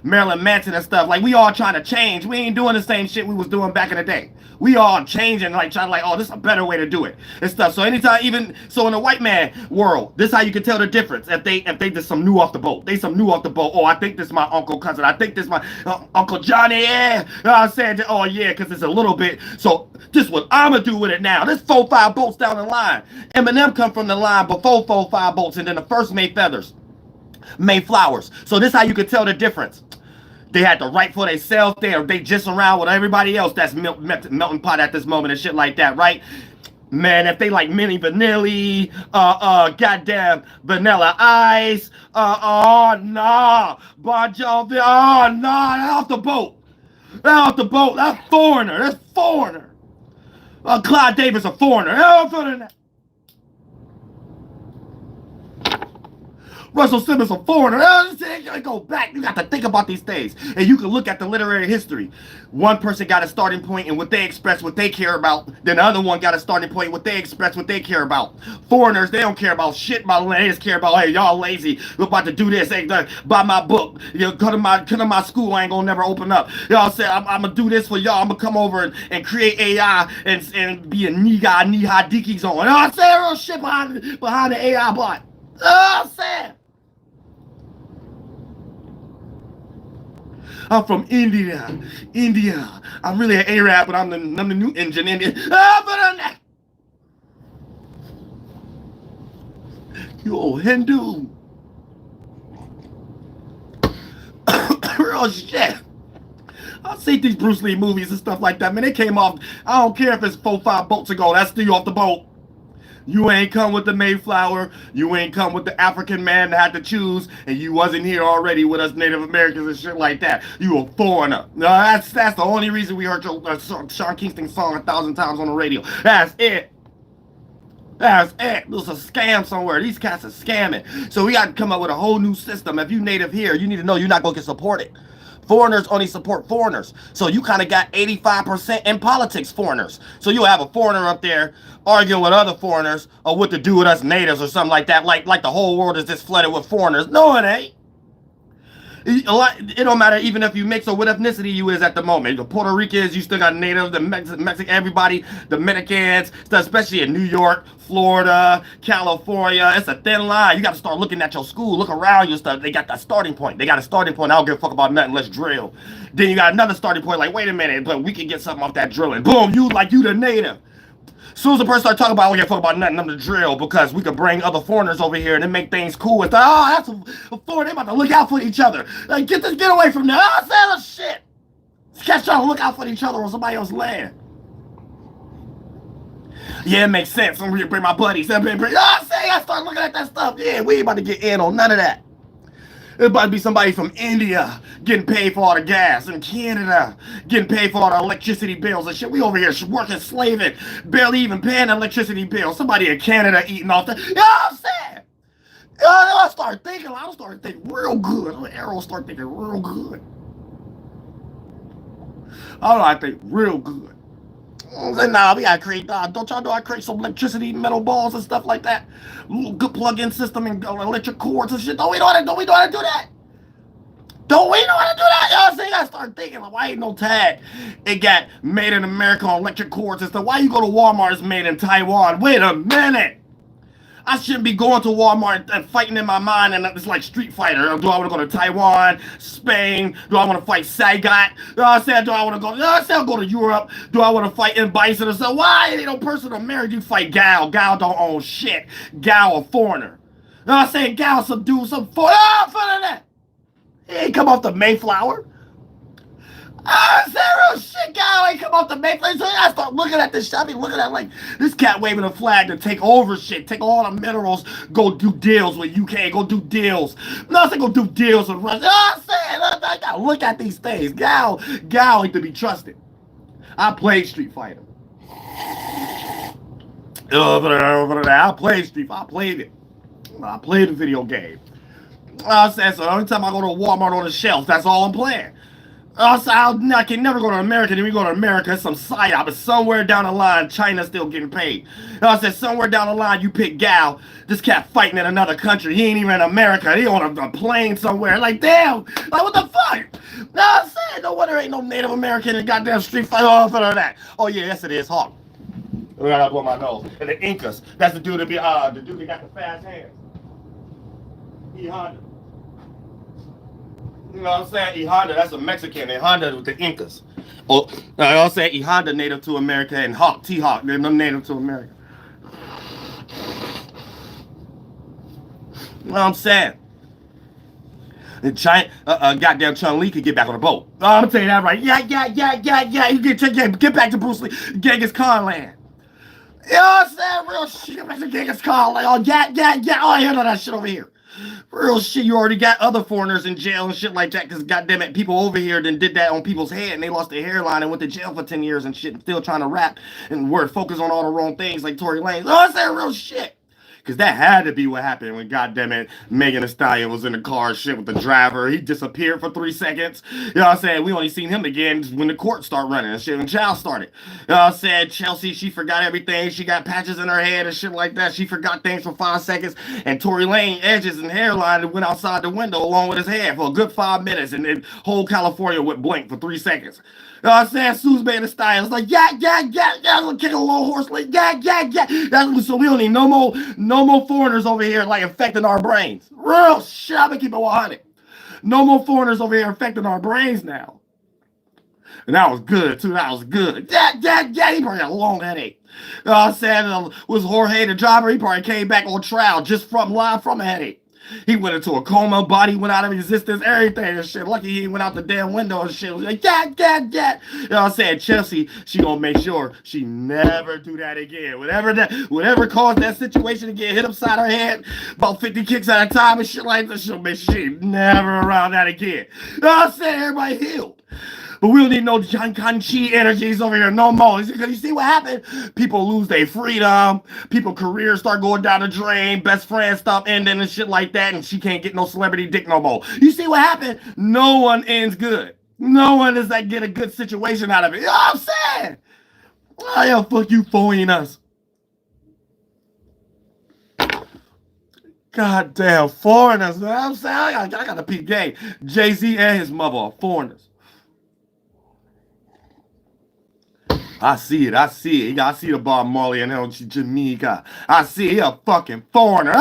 Marilyn Manson and stuff. Like we all trying to change. We ain't doing the same shit we was doing back in the day. We all changing, like trying to like, oh, this is a better way to do it and stuff. So anytime, even so in the white man world, this is how you can tell the difference. If they just some new off the boat, Oh, I think this is my uncle cousin. I think this is my Uncle Johnny. Yeah, you know what I'm saying? Oh yeah, because it's a little bit. So this is what I'm gonna do with it now. now. There's 4-5 bolts down the line. Eminem come from the line before 4-5 bolts, and then the first made feathers, made flowers. So this is how you could tell the difference. They had the right for themselves. They just around with everybody else that's melting pot at this moment and shit like that, right? Man, if they like Milli Vanilli, goddamn Vanilla Ice, nah, Bon Jovi, nah, that's off the boat. That's off the boat. That's foreigner. That's foreigner. Clyde Davis a foreigner. Russell Simmons a foreigner. Go back. You got to think about these things. And you can look at the literary history. One person got a starting point in what they express, what they care about. Then the other one got a starting point in what they express, what they care about. Foreigners, they don't care about shit about land. They just care about, hey, y'all lazy. We're about to do this. Hey, buy my book. You know, come to my school. I ain't gonna never open up. Y'all say, I'm gonna do this for y'all. I'm gonna come over and create AI and be a knee-high dickie zone. You know what I'm saying? Real shit behind the AI bot. You know what I'm saying? I'm from India. I'm really an Arab, but I'm the new engine Indian. You old Hindu. Real shit. I see these Bruce Lee movies and stuff like that. Man, they came off. I don't care if it's 4-5 boats ago. That's still off the boat. You ain't come with the Mayflower. You ain't come with the African man that had to choose, and you wasn't here already with us Native Americans and shit like that. You a foreigner. No, that's the only reason we heard your Sean Kingston song 1,000 times on the radio. That's it. That's it. There's a scam somewhere. These cats are scamming. So we got to come up with a whole new system. If you native here, you need to know you're not going to get supported. Foreigners only support foreigners. So you kind of got 85% in politics foreigners. So you'll have a foreigner up there arguing with other foreigners or what to do with us natives or something like that. Like the whole world is just flooded with foreigners. No, it ain't. It don't matter even if you mix or what ethnicity you is at the moment. The Puerto Ricans, you still got natives, the Mexican, everybody, Dominicans, especially in New York, Florida, California. It's a thin line. You got to start looking at your school, look around your stuff. They got that starting point. They got a starting point. I don't give a fuck about nothing. Let's drill. Then you got another starting point. Like, wait a minute, but we can get something off that drilling. Boom, you the native. As soon as the person starts talking about, I don't give a fuck about nothing, I'm the drill, because we could bring other foreigners over here and then make things cool. It's like, oh, that's a foreigner. They about to look out for each other. Like, get away from there. Oh, that's shit. These cats trying to look out for each other on somebody else's land. Yeah, it makes sense. I'm gonna bring my buddies. I start looking at that stuff. Yeah, we ain't about to get in on none of that. It's about to be somebody from India getting paid for all the gas, in Canada getting paid for all the electricity bills and shit. We over here working, slaving, barely even paying the electricity bill. Somebody in Canada eating off the. You know what I'm saying? I started thinking real good. Arrow start thinking real good. I think real good. Nah, we gotta create. Don't y'all know I create some electricity, metal balls and stuff like that? Good plug-in system and electric cords and shit. Don't we know how to do that? Don't we know how to do that? You know what I'm saying? I started thinking, like, why ain't no tag? It got made in America on electric cords and stuff. Why you go to Walmart? It's made in Taiwan. Wait a minute. I shouldn't be going to Walmart and fighting in my mind, and it's like Street Fighter. Do I want to go to Taiwan, Spain? Do I want to fight Sagat? You know what I'm saying? Do I want to go? You know what I'm saying? I'll go to Europe. Do I want to fight in Bison or something? Why ain't no person in America? You fight Gal. Gal don't own shit. Gal a foreigner. You know what I'm saying? Gal some dude, some foreigner. Oh, for that. He ain't come off the Mayflower. Real shit, guy ain't come off the Mayflower. So I start looking at this shit. I be looking at like this cat waving a flag to take over shit, take all the minerals, go do deals with UK, go do deals. No, I say go do deals with Russia. I'm saying, I gotta look at these things. Gal ain't to be trusted. I played Street Fighter. I played Street Fighter. I played it. I played the video game. I said, so every time I go to Walmart on the shelf, that's all I'm playing. I can never go to America. Then we go to America, it's some psyop. But somewhere down the line, China's still getting paid. I said, somewhere down the line, you pick Gal. This cat fighting in another country. He ain't even in America. He on a plane somewhere. Like, damn. Like, what the fuck? No, I'm saying, no wonder ain't no Native American in goddamn Street Fighter. Oh, for that. Oh, yeah, yes, it is. Hawk. I gotta blow my nose. And the Incas. That's the dude that got the fast hands. He Honda. You know what I'm saying? E Honda, that's a Mexican. And Honda with the Incas. Oh, I also say E Honda native to America and Hawk, T-Hawk, they're native to America. You know what I'm saying? And goddamn Chun-Li could get back on the boat. Oh, I'm gonna tell you that right. Yeah. You get back to Bruce Lee, Genghis Khan land. You know what I'm saying? Real shit. Get back to Genghis Khan land. Oh, yeah. Oh, I hear that shit over here. Real shit. You already got other foreigners in jail and shit like that because, goddamn it, people over here then did that on people's head and they lost their hairline and went to jail for 10 years and shit and still trying to rap and were focused on all the wrong things like Tory Lanez. Oh, I'm saying real shit. Because that had to be what happened when, goddamn it, Megan Thee Stallion was in the car and shit with the driver. He disappeared for 3 seconds. You know what I'm saying? We only seen him again when the court started running and shit, when trial started. You know what I'm saying? Chelsea, she forgot everything. She got patches in her head and shit like that. She forgot things for 5 seconds. And Tory Lane, edges and hairline, and went outside the window along with his head for a good 5 minutes. And then whole California went blank for 3 seconds. You know what I'm saying? Sue's Megan Thee Stallion was like, yeah, kicking a little horse like, yeah. So we don't need no more foreigners over here like affecting our brains. Real shit, I'm gonna keep it 100. No more foreigners over here affecting our brains now. And that was good too. That was good. Yeah. He probably had a long headache. You know what I'm saying? Was Jorge the driver? He probably came back on trial just from a headache. He went into a coma, body went out of existence, everything and shit. Lucky he went out the damn window and shit. Was like, yeah. You know what I'm saying? Chelsea, she gonna make sure she never do that again. Whatever caused that situation to get hit upside her head, about 50 kicks at a time and shit like that, she'll make sure she never around that again. You know what I'm saying? Everybody healed. But we don't need no Chi energies over here no more. Because you see what happened? People lose their freedom. People's careers start going down the drain. Best friends stop ending and shit like that. And she can't get no celebrity dick no more. You see what happened? No one ends good. No one does that get a good situation out of it. You know what I'm saying? Oh, yeah, fuck you foreigners. Goddamn foreigners. You know what I'm saying? I got to peep game. Jay-Z and his mother are foreigners. I see it. I see the Bob Marley and El Jamaica. I see he a fucking foreigner.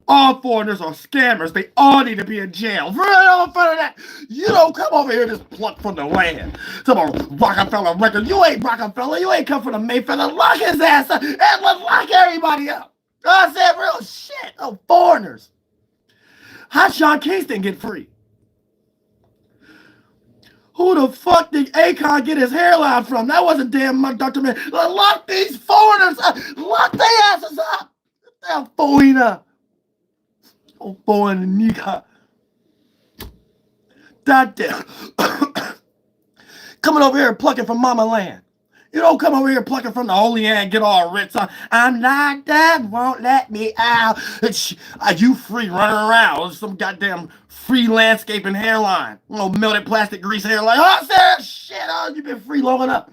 All foreigners are scammers. They all need to be in jail. You don't come over here just pluck from the land. Some Rockefeller record. You ain't Rockefeller. You ain't come from the Mayfeather. Lock his ass up and let's lock everybody up. I said real shit. Oh, foreigners. How Sean Kingston get free? Who the fuck did Akon get his hairline from? That wasn't damn Dr. Man. Lock these foreigners up. Lock their asses up. They're foreigner. Oh, foreign nigga. That damn. Coming over here and plucking from Mama Land. You don't come over here plucking from the Holy Land, get all rich. I'm locked up, won't let me out. You free running around with some goddamn free landscaping hairline. Melted plastic grease hairline. Oh, Sarah, shit, you been free long enough.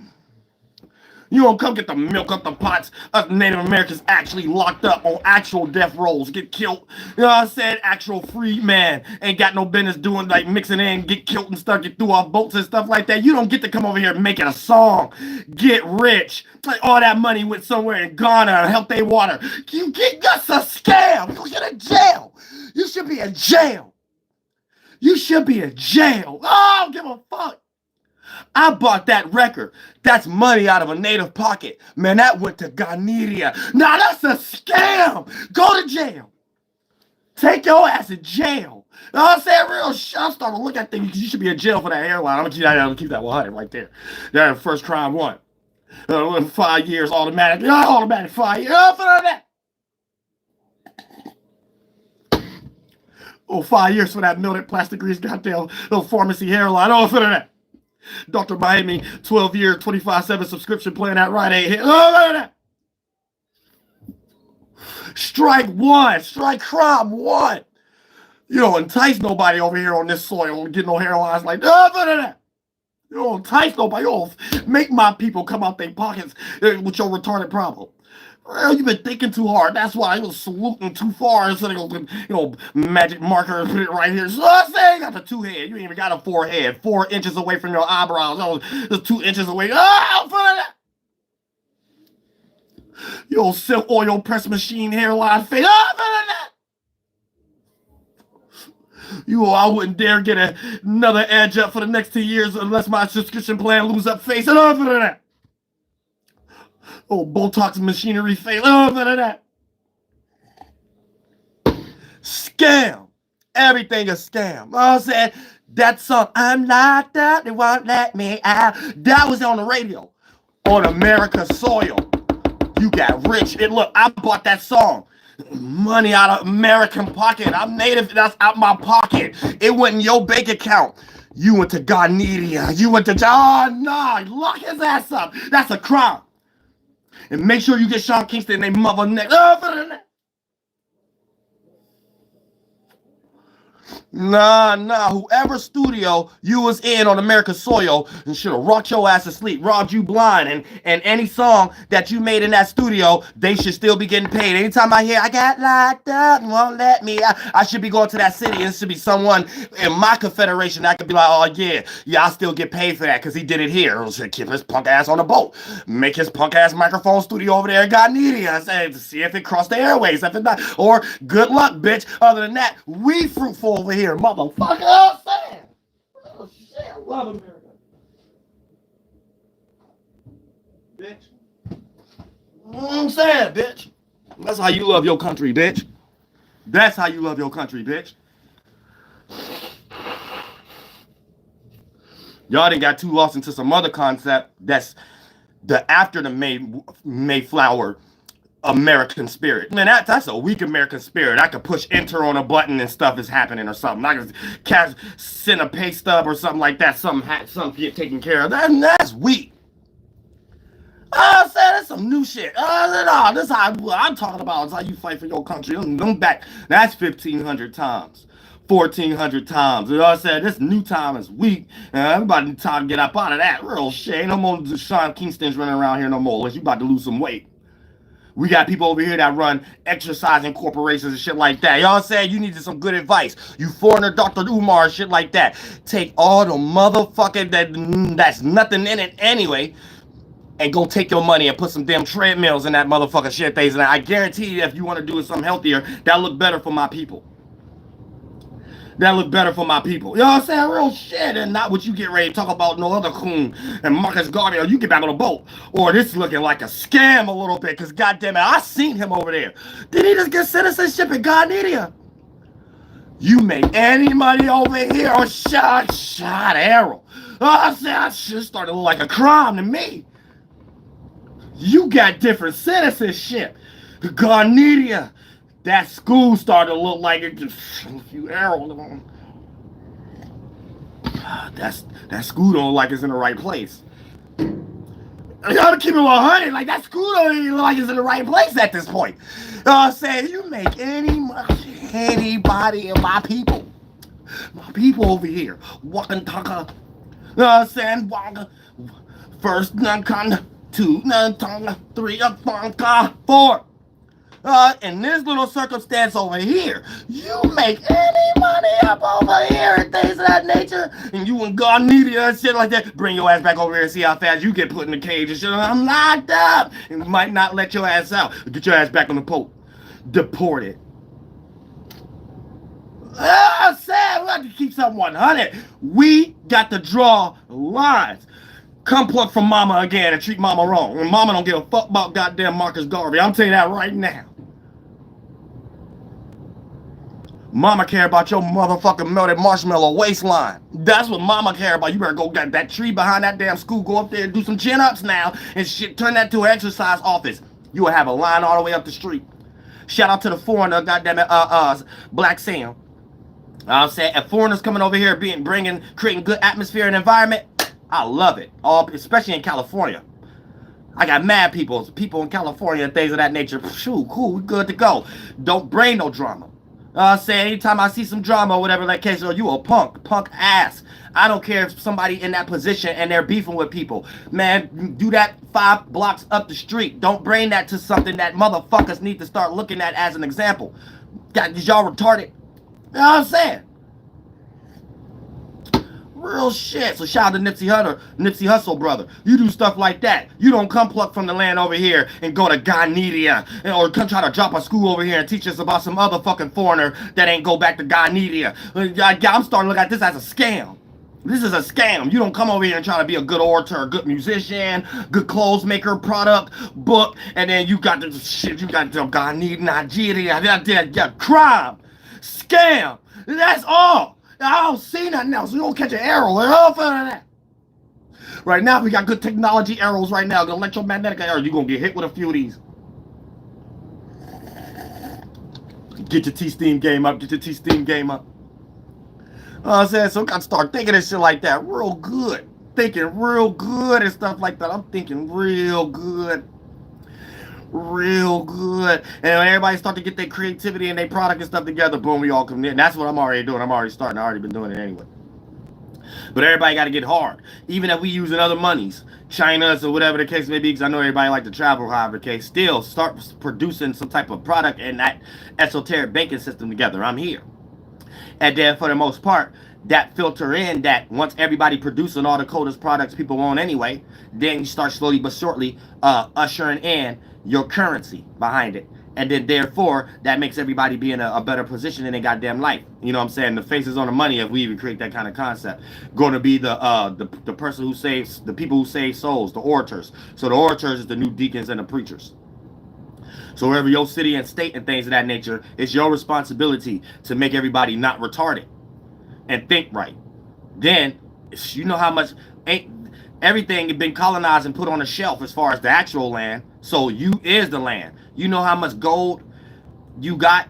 You don't come get the milk up the pots. Us Native Americans actually locked up on actual death rolls, get killed. You know what I'm saying? Actual free man. Ain't got no business doing like mixing in, get killed and stuff, get through off boats and stuff like that. You don't get to come over here making a song, get rich. Like all that money went somewhere in Ghana and help they water. That's a scam. You get in jail. You should be in jail. You should be in jail. Oh, I don't give a fuck. I bought that record. That's money out of a native pocket. Man, that went to Ghanaian. Now that's a scam. Go to jail. Take your ass in jail. You know what I'm saying? Real shit. I'm starting to look at things. You should be in jail for that hairline. I'm gonna keep that 100 right there. That first crime one. 5 years automatic. Automatic 5 years. For that. 5 years for that melted plastic grease goddamn little pharmacy hairline. For that. Dr. Miami, 12-year, 25/7 subscription plan at Rite Aid. Strike one. Strike crime one. You don't entice nobody over here on this soil to get no hairlines like that. You don't entice nobody. You don't make my people come out their pockets with your retarded problem. Well, you've been thinking too hard. That's why you was saluting too far instead of magic marker and put it right here. So I say you got the 2 head. You ain't even got a 4 head. 4 inches away from your eyebrows. Just 2 inches away. You old silk oil press machine hairline face. I wouldn't dare get another edge up for the next 2 years unless my subscription plan lose up face. Enough of that. Oh, Botox machinery fail. Enough of that. Scam. Everything is scam. I said that song, I'm locked up, they won't let me out. That was on the radio. On America's soil. You got rich. And look, I bought that song. Money out of American pocket. I'm native. That's out my pocket. It went in your bank account. You went to Ghanaian. You went to lock his ass up. That's a crime. And make sure you get Sean Kingston and they mother neck. Nah. Whoever studio you was in on America's soil should have rocked your ass to sleep, robbed you blind, and any song that you made in that studio, they should still be getting paid. Anytime I hear I got locked up, won't let me out, I should be going to that city. And it should be someone in my confederation that could be like, oh yeah, I still get paid for that because he did it here. Should keep his punk ass on the boat, make his punk ass microphone studio over there in Ghanaian, and see if it crossed the airways, if it not, or good luck, bitch. Other than that, we fruitful over here. Motherfucker, I'm saying. Oh shit, I love America. Bitch. I'm saying, bitch. That's how you love your country, bitch. That's how you love your country, bitch. Y'all done got too lost into some other concept that's the after the Mayflower American spirit. Man, that's a weak American spirit. I could push enter on a button and stuff is happening or something. I could send a pay stub or something like that. Something get taken care of. That's weak. I said that's some new shit. No, this is how I'm talking about. Is how you fight for your country. Them back. That's 1,500 times. 1,400 times. You know what I said? This new time is weak. Everybody time to get up out of that. Real shit. Ain't no more Sean Kingston's running around here no more unless you about to lose some weight. We got people over here that run exercising corporations and shit like that. Y'all said you needed some good advice. You foreigner Dr. Umar and shit like that. Take all the motherfucking that's nothing in it anyway and go take your money and put some damn treadmills in that motherfucking shit things. And I guarantee you if you want to do something healthier, that'll look better for my people. That look better for my people. You know what I'm saying? Real shit. And not what you get ready to talk about no other coon and Marcus Garvey or you get back on the boat. Or this looking like a scam a little bit. Because goddamn it, I seen him over there. Did he just get citizenship in Ghanaian? You make any money over here or shot arrow. I said that shit started to look like a crime to me. You got different citizenship. Ghanaian. That school started to look like it just a few arrows. That school don't look like it's in the right place. You gotta keep it 100. Like that school don't even look like it's in the right place at this point. I'm saying you make anybody in my people over here walking taka. I'm saying walking first nankan, two nantonga, three nantonga, four. In this little circumstance over here, you make any money up over here and things of that nature, and you and God need it and shit like that, bring your ass back over here and see how fast you get put in the cage and shit. I'm locked up and might not let your ass out. Get your ass back on the boat. Deported. Sad. We have to keep something 100. We got to draw lines. Come pluck from mama again and treat mama wrong. And mama don't give a fuck about goddamn Marcus Garvey. I'm telling you that right now. Mama care about your motherfucking melted marshmallow waistline. That's what mama care about. You better go get that tree behind that damn school. Go up there and do some chin-ups now and shit. Turn that to an exercise office. You will have a line all the way up the street. Shout out to the foreigner, goddamn it, Black Sam. I'm saying, if foreigners coming over here creating good atmosphere and environment, I love it. Especially in California. I got mad people in California and things of that nature. Shoot, cool, we good to go. Don't bring no drama. Say anytime I see some drama or whatever that case, you a punk ass. I don't care if somebody in that position and they're beefing with people. Man, do that 5 blocks up the street. Don't bring that to something that motherfuckers need to start looking at as an example. Y'all retarded. You know what I'm saying? Real shit. So shout out to Nipsey Hussle, brother. You do stuff like that. You don't come pluck from the land over here and go to Ghanaian or come try to drop a school over here and teach us about some other fucking foreigner that ain't go back to Ghanaian. I'm starting to look at this as a scam. This is a scam. You don't come over here and try to be a good orator, a good musician, good clothes maker, product, book, and then you got this shit. You got Ghanaian, Nigeria, crime, scam. That's all. I don't see nothing else. You don't catch an arrow. Enough of that. Right now, we got good technology arrows right now. The electromagnetic arrows. You're going to get hit with a few of these. Get your T-Steam game up. Get your T-Steam game up. I'm saying? So I got to start thinking of shit like that real good. Thinking real good and stuff like that. I'm thinking real good. Real good. And when everybody start to get their creativity and their product and stuff together, boom, we all come in. That's what I'm already doing. I'm already starting. I already been doing it anyway. But everybody got to get hard. Even if we using other monies, China's or whatever the case may be, because I know everybody like to travel, however the case, still start producing some type of product and that esoteric banking system together. I'm here. And then for the most part, that filter in that once everybody producing all the coldest products people want anyway, then you start slowly but shortly ushering in your currency behind it. And then therefore, that makes everybody be in a better position in their goddamn life. You know what I'm saying? The faces on the money, if we even create that kind of concept, going to be the person who saves, the people who save souls, the orators. So the orators is the new deacons and the preachers. So wherever your city and state and things of that nature, it's your responsibility to make everybody not retarded and think right. Then, you know how much everything had been colonized and put on a shelf as far as the actual land. So you is the land. You know how much gold you got,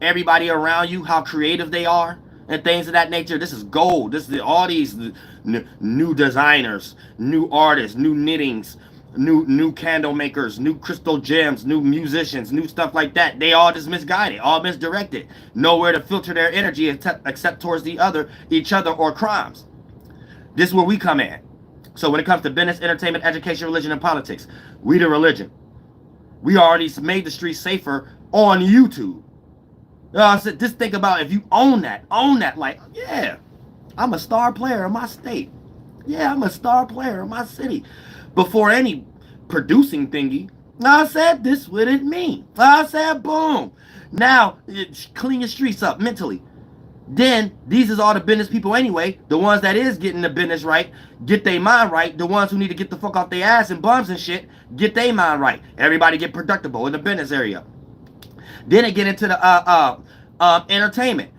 everybody around you, how creative they are and things of that nature. This is gold. This is all these new designers, new artists, new knittings, new candle makers, new crystal gems, new musicians, new stuff like that. They all just misguided, all misdirected. Nowhere to filter their energy except towards each other or crimes. This is where we come in. So when it comes to business, entertainment, education, religion, and politics, we the religion. We already made the streets safer on YouTube. Just think about if you own that. Like, yeah, I'm a star player in my state. Yeah, I'm a star player in my city. Before any producing thingy, I said, this wouldn't mean. I said, boom. Now, clean your streets up mentally. Then, these is all the business people anyway. The ones that is getting the business right, get their mind right. The ones who need to get the fuck off their ass and bums and shit, get their mind right. Everybody get productive in the business area. Then it get into the entertainment.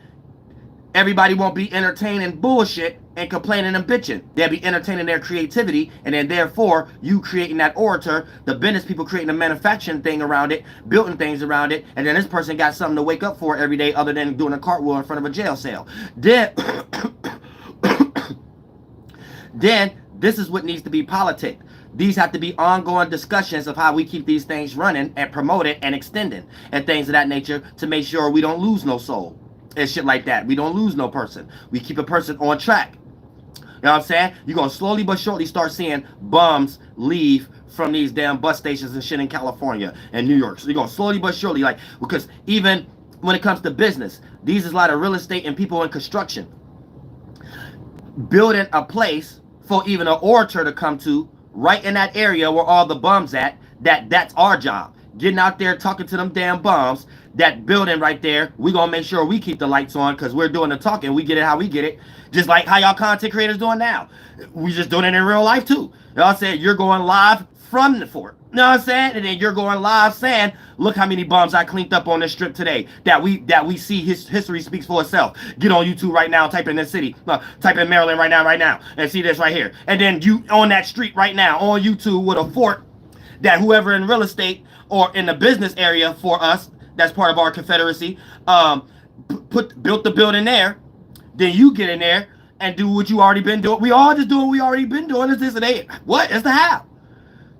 Everybody won't be entertaining bullshit and complaining and bitching. They'll be entertaining their creativity, and then therefore you creating that orator, the business people creating a manufacturing thing around it, building things around it, and then this person got something to wake up for every day other than doing a cartwheel in front of a jail cell. Then this is what needs to be politic. These have to be ongoing discussions of how we keep these things running and promoted and extending and things of that nature to make sure we don't lose no soul and shit like that. We don't lose no person. We keep a person on track. You know what I'm saying? You're going to slowly but surely start seeing bums leave from these damn bus stations and shit in California and New York. So you're going to slowly but surely, like, because even when it comes to business, these is a lot of real estate and people in construction. Building a place for even an orator to come to right in that area where all the bums at, that's our job. Getting out there talking to them damn bums. That building right there, we gonna make sure we keep the lights on because we're doing the talking. We get it how we get it. Just like how y'all content creators doing now. We just doing it in real life too. You know what I'm saying? You're going live from the fort. You know what I'm saying? And then you're going live saying, look how many bums I cleaned up on this strip today. That we see history speaks for itself. Get on YouTube right now, type in this city. Type in Maryland right now, and see this right here. And then you on that street right now on YouTube with a fort that whoever in real estate or in the business area for us, that's part of our confederacy, built the building there. Then you get in there and do what you already been doing. We all just doing what we already been doing. It's this and that. What? It's the how.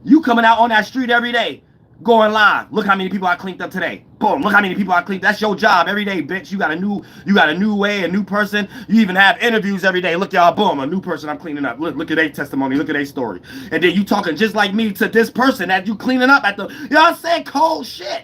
You coming out on that street every day, going live. Look how many people I cleaned up today. Boom. Look how many people I cleaned. That's your job every day, bitch. You got a new way, a new person. You even have interviews every day. Look, y'all, boom, a new person I'm cleaning up. Look at their testimony. Look at their story. And then you talking just like me to this person that you cleaning up at the, you know what I'm saying? Cold shit.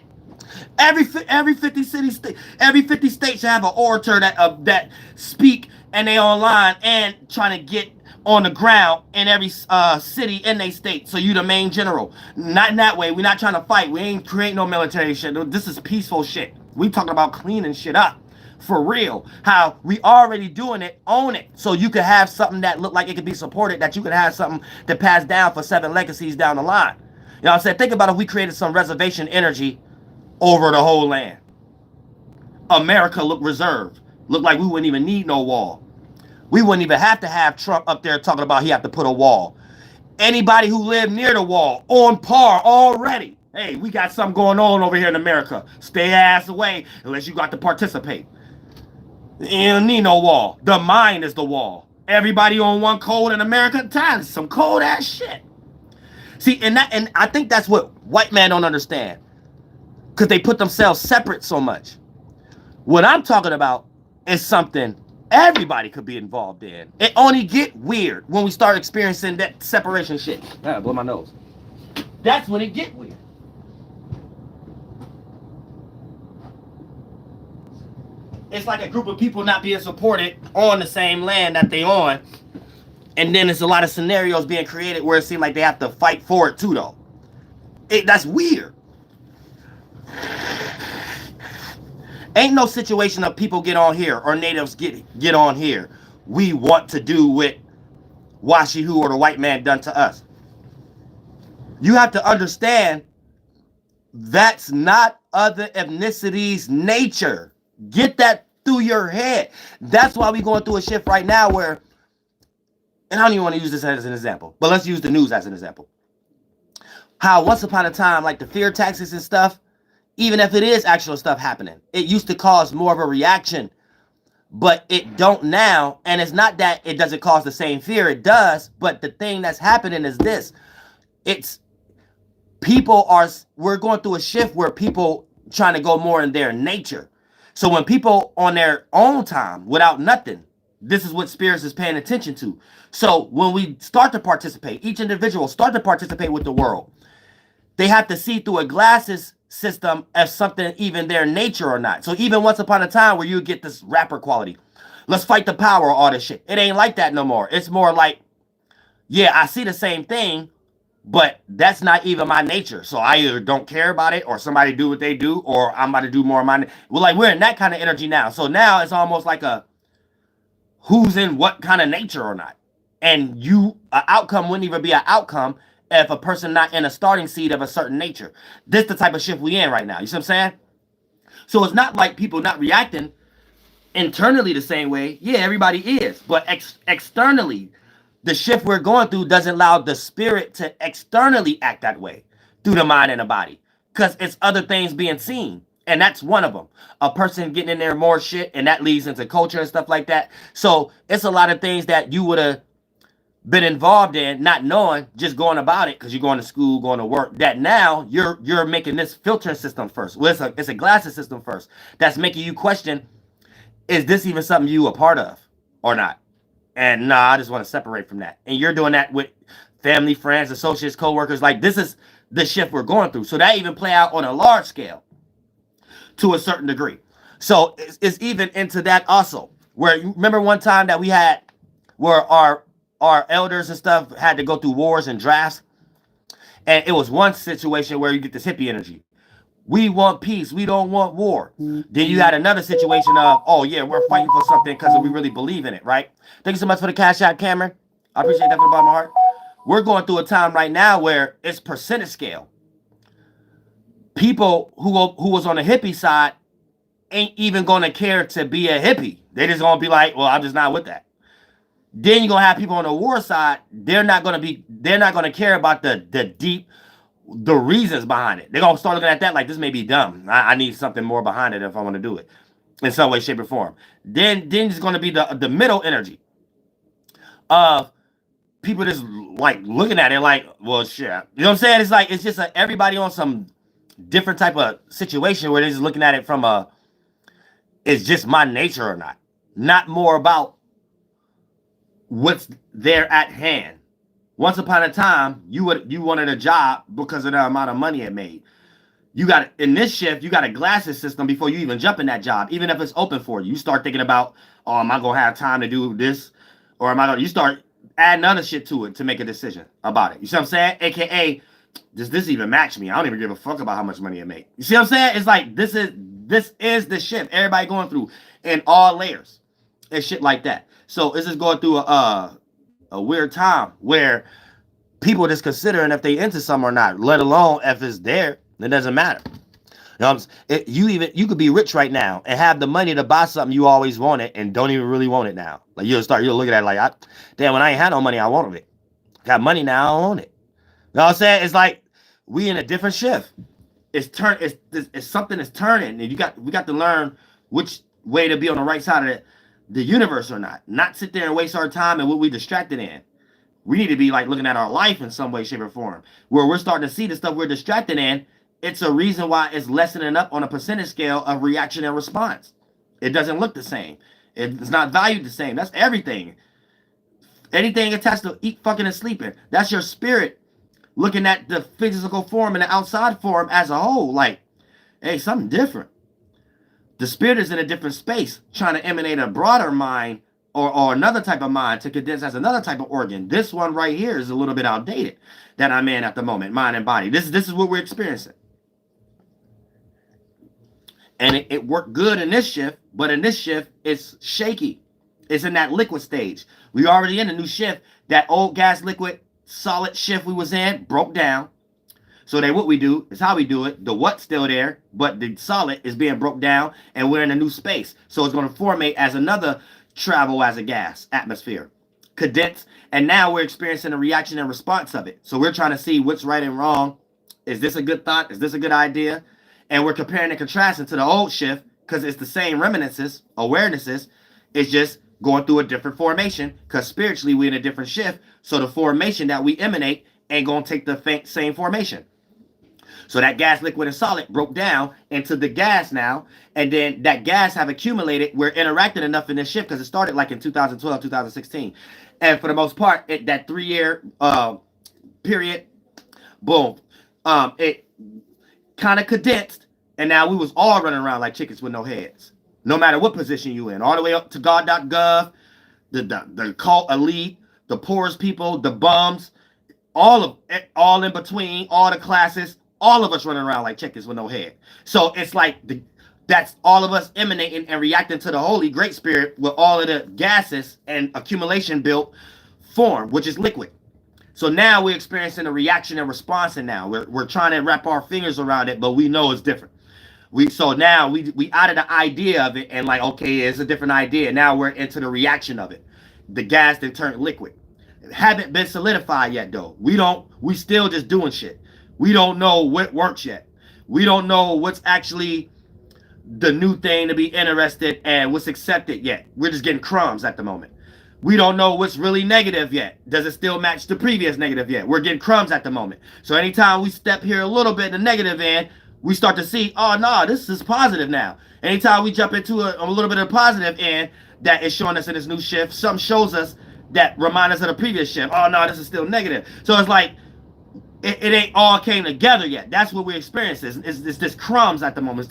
Every 50 states should have an orator that speak and they online and trying to get on the ground in every city in their state. So you the main general. Not in that way. We're not trying to fight. We ain't create no military shit. This is peaceful shit. We talking about cleaning shit up. For real. How we already doing it, own it. So you could have something that look like it could be supported, that you could have something to pass down for 7 legacies down the line. You know what I'm saying? Think about if we created some reservation energy over the whole land. America look reserved. Look like we wouldn't even need no wall. We wouldn't even have to have Trump up there talking about he have to put a wall. Anybody who lived near the wall, on par already. Hey, we got something going on over here in America. Stay ass away unless you got to participate. You don't need no wall. The mind is the wall. Everybody on one code in America, times some cold ass shit. See, and I think that's what white men don't understand. Because they put themselves separate so much. What I'm talking about is something everybody could be involved in. It only get weird when we start experiencing that separation shit. Ah, blow my nose. That's when it get weird. It's like a group of people not being supported on the same land that they on. And then there's a lot of scenarios being created where it seems like they have to fight for it too, though. That's weird. Ain't no situation of people get on here or natives get on here. We want to do what Washihu or the white man done to us. You have to understand that's not other ethnicities' nature. Get that through your head. That's why we're going through a shift right now where, and I don't even want to use this as an example, but let's use the news as an example. How once upon a time, like the fear taxes and stuff, even if it is actual stuff happening, it used to cause more of a reaction, but it don't now. And it's not that it doesn't cause the same fear, it does, but the thing that's happening is this. It's we're going through a shift where people trying to go more in their nature. So when people on their own time, without nothing, this is what spirits is paying attention to. So when we start to participate, each individual start to participate with the world, they have to see through a glasses system as something even their nature or not. So even once upon a time where you get this rapper quality, let's fight the power, all this shit. It ain't like that no more. It's more like, yeah, I see the same thing, but that's not even my nature. So I either don't care about it or somebody do what they do or I'm about to do more of mine. Well, like we're in that kind of energy now. So now it's almost like a who's in what kind of nature or not. And an outcome wouldn't even be an outcome if a person not in a starting seed of a certain nature. This the type of shift we in right now. You see what I'm saying? So it's not like people not reacting internally the same way. Yeah, everybody is. But externally, the shift we're going through doesn't allow the spirit to externally act that way through the mind and the body. Because it's other things being seen. And that's one of them. A person getting in there more shit, and that leads into culture and stuff like that. So it's a lot of things that you would have been involved in, not knowing, just going about it because you're going to school, going to work, that now you're making this filter system first. Well, it's a glasses system first. That's making you question, is this even something you a part of or not? And nah, I just want to separate from that. And you're doing that with family, friends, associates, co-workers. Like this is the shift we're going through. So that even play out on a large scale to a certain degree. So it's even into that also. Where you remember one time that we had where our elders and stuff had to go through wars and drafts. And it was one situation where you get this hippie energy. We want peace. We don't want war. Then you had another situation of, oh yeah, we're fighting for something because we really believe in it, right? Thank you so much for the cash out, Cameron. I appreciate that from the bottom of my heart. We're going through a time right now where it's percentage scale. People who was on the hippie side ain't even going to care to be a hippie. They just going to be like, well, I'm just not with that. Then you're going to have people on the war side. They're not going to care about the reasons behind it. They're going to start looking at that like this may be dumb. I need something more behind it if I want to do it in some way, shape, or form. Then it's going to be the middle energy of people just like looking at it like, well, shit. You know what I'm saying? It's like, it's just everybody on some different type of situation where they're just looking at it from it's just my nature or not. Not more about what's there at hand. Once upon a time, you wanted a job because of the amount of money it made. You got in this shift, you got a glasses system before you even jump in that job, even if it's open for you. You start thinking about, oh, am I gonna have time to do this, or am I gonna? You start adding other shit to it to make a decision about it. You see what I'm saying? AKA, does this even match me? I don't even give a fuck about how much money it make. You see what I'm saying? It's like this is the shift everybody going through in all layers and shit like that. So this is going through a weird time where people just considering if they into something or not, let alone if it's there. It doesn't matter. You know, you could be rich right now and have the money to buy something you always wanted and don't even really want it now. Like you'll look at it like, damn, when I ain't had no money, I wanted it. Got money now, I don't want it. You know what I'm saying? It's like we in a different shift. It's something that's turning, and we got to learn which way to be on the right side of the universe or not. Not sit there and waste our time and what we distracted in. We need to be like looking at our life in some way, shape, or form, where we're starting to see the stuff we're distracted in. It's a reason why it's lessening up on a percentage scale of reaction and response. It doesn't look the same. It's not valued the same. That's everything. Anything attached to eat, fucking, and sleeping. That's your spirit looking at the physical form and the outside form as a whole. Like, hey, something different. The spirit is in a different space, trying to emanate a broader mind or another type of mind to condense as another type of organ. This one right here is a little bit outdated that I'm in at the moment, mind and body. This is what we're experiencing. And it worked good in this shift, but in this shift, it's shaky. It's in that liquid stage. We already in a new shift. That old gas, liquid, solid shift we was in broke down. So then what we do is how we do it. The what's still there, but the solid is being broke down, and we're in a new space. So it's going to formate as another travel as a gas atmosphere. Condense, and now we're experiencing a reaction and response of it. So we're trying to see what's right and wrong. Is this a good thought? Is this a good idea? And we're comparing and contrasting to the old shift because it's the same reminiscences, awarenesses. It's just going through a different formation because spiritually we're in a different shift. So the formation that we emanate ain't going to take the same formation. So that gas, liquid, and solid broke down into the gas now. And then that gas have accumulated. We're interacting enough in this shift because it started like in 2012, 2016. And for the most part, that 3-year period, boom, it kind of condensed. And now we was all running around like chickens with no heads. No matter what position you in. All the way up to God.gov, the cult elite, the poorest people, the bums, all in between, all the classes, all of us running around like chickens with no head. So it's like that's all of us emanating and reacting to the Holy Great Spirit with all of the gases and accumulation built form, which is liquid. So now we're experiencing a reaction and response, and now we're trying to wrap our fingers around it, but we know it's different. So now we out of the idea of it and like, okay, it's a different idea. Now we're into the reaction of it. The gas that turned liquid. It haven't been solidified yet though. We still just doing shit. We don't know what works yet. We don't know what's actually the new thing to be interested and what's accepted yet. We're just getting crumbs at the moment. We don't know what's really negative yet. Does it still match the previous negative yet? We're getting crumbs at the moment. So anytime we step here a little bit in the negative end, we start to see, oh, no, this is positive now. Anytime we jump into a little bit of positive end that is showing us in this new shift, something shows us that reminds us of the previous shift. Oh, no, this is still negative. So it's like, it ain't all came together yet. That's what we're experiencing. It's this crumbs at the moment.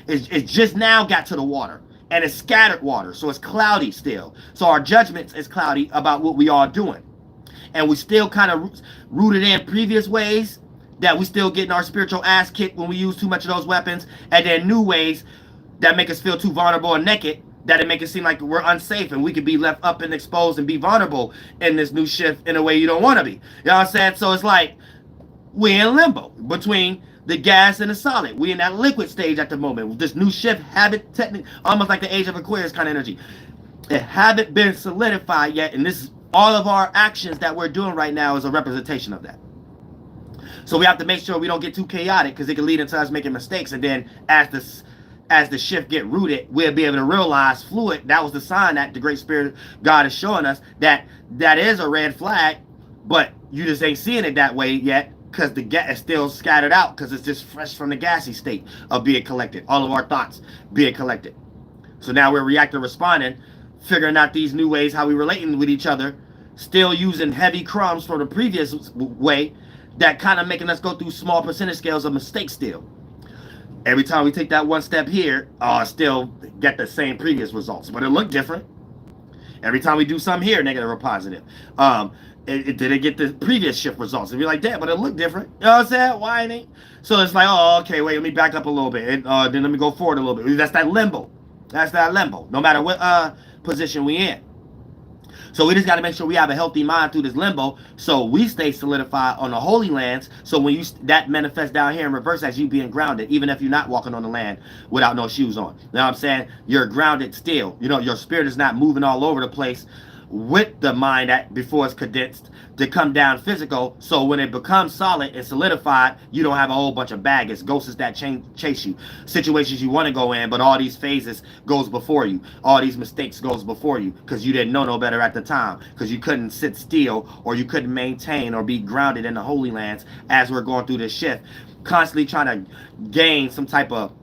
It's just now got to the water. And it's scattered water. So it's cloudy still. So our judgment is cloudy about what we are doing. And we still kind of rooted in previous ways that we still getting our spiritual ass kicked when we use too much of those weapons, and then new ways that make us feel too vulnerable and naked, that it make it seem like we're unsafe and we could be left up and exposed and be vulnerable in this new shift in a way you don't want to be. You know what I'm saying? So it's like we in limbo between the gas and the solid. We in that liquid stage at the moment. With this new shift haven't almost like the age of Aquarius kind of energy. It haven't been solidified yet, and this is all of our actions that we're doing right now is a representation of that. So we have to make sure we don't get too chaotic because it can lead into us making mistakes. And then as the shift get rooted, we'll be able to realize fluid. That was the sign that the Great Spirit God is showing us that is a red flag, but you just ain't seeing it that way yet because the gas is still scattered out because it's just fresh from the gassy state of being collected. All of our thoughts being collected. So now we're reacting, responding, figuring out these new ways, how we relating with each other, still using heavy crumbs from the previous way, that kind of making us go through small percentage scales of mistakes still. Every time we take that one step here, still get the same previous results, but it looked different. Every time we do something here, negative or positive, it didn't get the previous shift results. And be like, damn, but it looked different. You know what I'm saying? Why ain't it? So it's like, oh, okay, wait, let me back up a little bit, and then let me go forward a little bit. That's that limbo. That's that limbo. No matter what position we in. So we just got to make sure we have a healthy mind through this limbo, so we stay solidified on the holy lands. So when you that manifests down here in reverse as you being grounded, even if you're not walking on the land without no shoes on. You know what I'm saying? You're grounded still. You know, your spirit is not moving all over the place with the mind that before it's condensed to come down physical. So when it becomes solid and solidified, you don't have a whole bunch of baggage, ghosts that chase you, situations you want to go in, but all these phases goes before you, all these mistakes goes before you, because you didn't know no better at the time, because you couldn't sit still, or you couldn't maintain or be grounded in the holy lands as we're going through this shift, constantly trying to gain some type of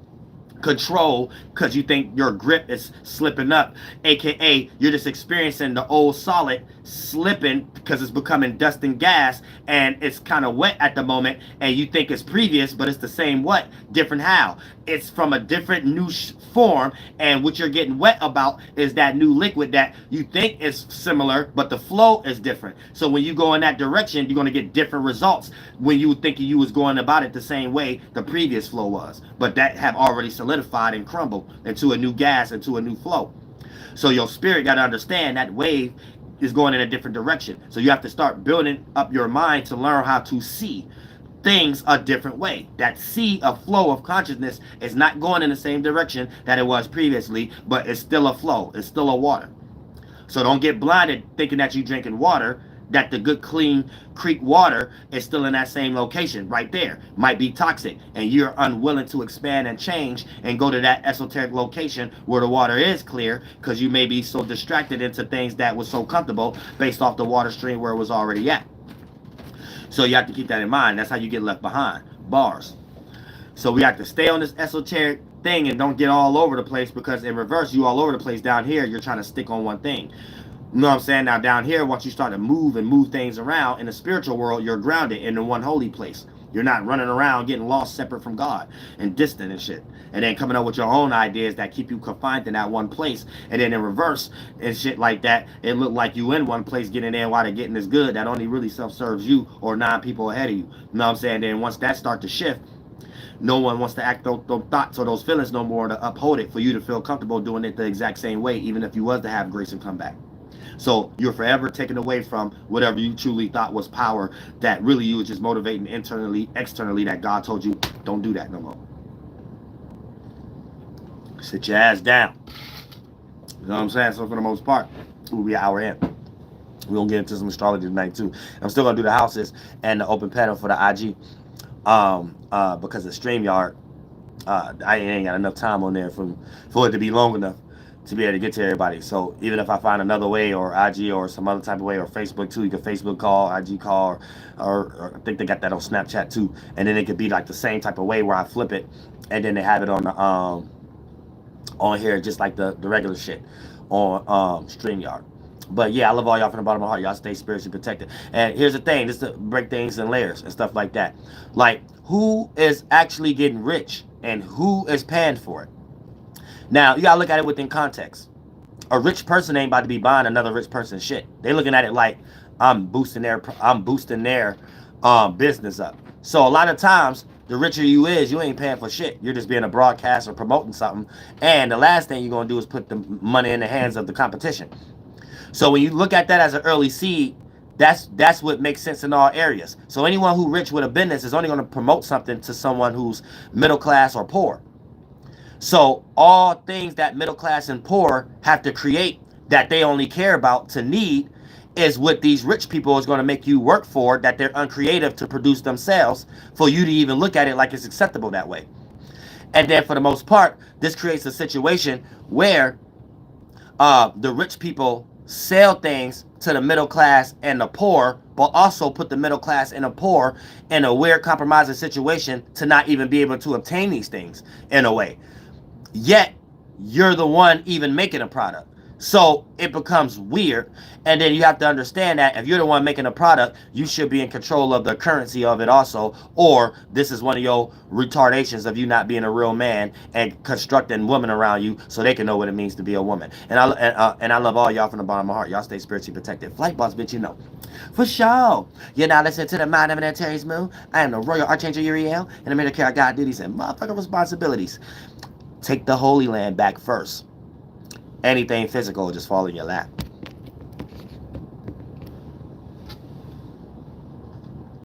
control because you think your grip is slipping up, aka you're just experiencing the old solid slipping because it's becoming dust and gas, and it's kind of wet at the moment, and you think it's previous, but it's the same what, different how. It's from a different new form, and what you're getting wet about is that new liquid that you think is similar, but the flow is different. So when you go in that direction, you're going to get different results when you thinking you was going about it the same way the previous flow was, but that have already solidified and crumbled into a new gas, into a new flow. So your spirit got to understand that wave is going in a different direction. So you have to start building up your mind to learn how to see things a different way. That sea of flow of consciousness is not going in the same direction that it was previously, but it's still a flow. It's still a water. So don't get blinded thinking that you're drinking water, that the good clean creek water is still in that same location right there. Might be toxic, and you're unwilling to expand and change and go to that esoteric location where the water is clear, because you may be so distracted into things that was so comfortable based off the water stream where it was already at. So you have to keep that in mind. That's how you get left behind. Bars. So we have to stay on this esoteric thing and don't get all over the place, because in reverse, you all over the place. Down here, you're trying to stick on one thing. You know what I'm saying? Now down here, once you start to move things around in the spiritual world, you're grounded in the one holy place. You're not running around getting lost separate from God and distant and shit. And then coming up with your own ideas that keep you confined in that one place. And then in reverse and shit like that, it look like you in one place getting there while they're getting this good that only really self-serves you or 9 people ahead of you. You know what I'm saying? Then once that starts to shift, no one wants to act those thoughts or those feelings no more to uphold it for you to feel comfortable doing it the exact same way, even if you was to have grace and come back. So you're forever taken away from whatever you truly thought was power, that really you were just motivating internally, externally, that God told you, don't do that no more. Sit your ass down. You know what I'm saying? So for the most part, we'll be an hour in. We're going to get into some astrology tonight too. I'm still going to do the houses and the open panel for the IG. Because of StreamYard, I ain't got enough time on there for it to be long enough to be able to get to everybody. So even if I find another way, or IG or some other type of way, or Facebook too, you can Facebook call, IG call, or I think they got that on Snapchat too. And then it could be like the same type of way where I flip it, and then they have it on the on here just like the regular shit on StreamYard. But yeah, I love all y'all from the bottom of my heart. Y'all stay spiritually protected. And here's the thing, just to break things in layers and stuff like that. Like, who is actually getting rich and who is paying for it? Now, you gotta look at it within context. A rich person ain't about to be buying another rich person's shit. They looking at it like, I'm boosting their business up. So a lot of times, the richer you is, you ain't paying for shit. You're just being a broadcaster promoting something. And the last thing you're gonna do is put the money in the hands of the competition. So when you look at that as an early seed, that's what makes sense in all areas. So anyone who rich with a business is only going to promote something to someone who's middle class or poor. So all things that middle class and poor have to create that they only care about to need is what these rich people is going to make you work for, that they're uncreative to produce themselves, for you to even look at it like it's acceptable that way. And then for the most part, this creates a situation where the rich people sell things to the middle class and the poor, but also put the middle class and the poor in a weird compromising situation to not even be able to obtain these things in a way. Yet, you're the one even making a product. So it becomes weird. And then you have to understand that if you're the one making a product, you should be in control of the currency of it also. Or this is one of your retardations of you not being a real man and constructing women around you so they can know what it means to be a woman. And I love all y'all from the bottom of my heart. Y'all stay spiritually protected. Flight boss, bitch, you know. For sure. You're now listening to the Mind of an Antares Moon. I am the Royal Archangel Uriel, and I'm here to carry out God duties and motherfucking responsibilities. Take the Holy Land back first. Anything physical will just fall in your lap.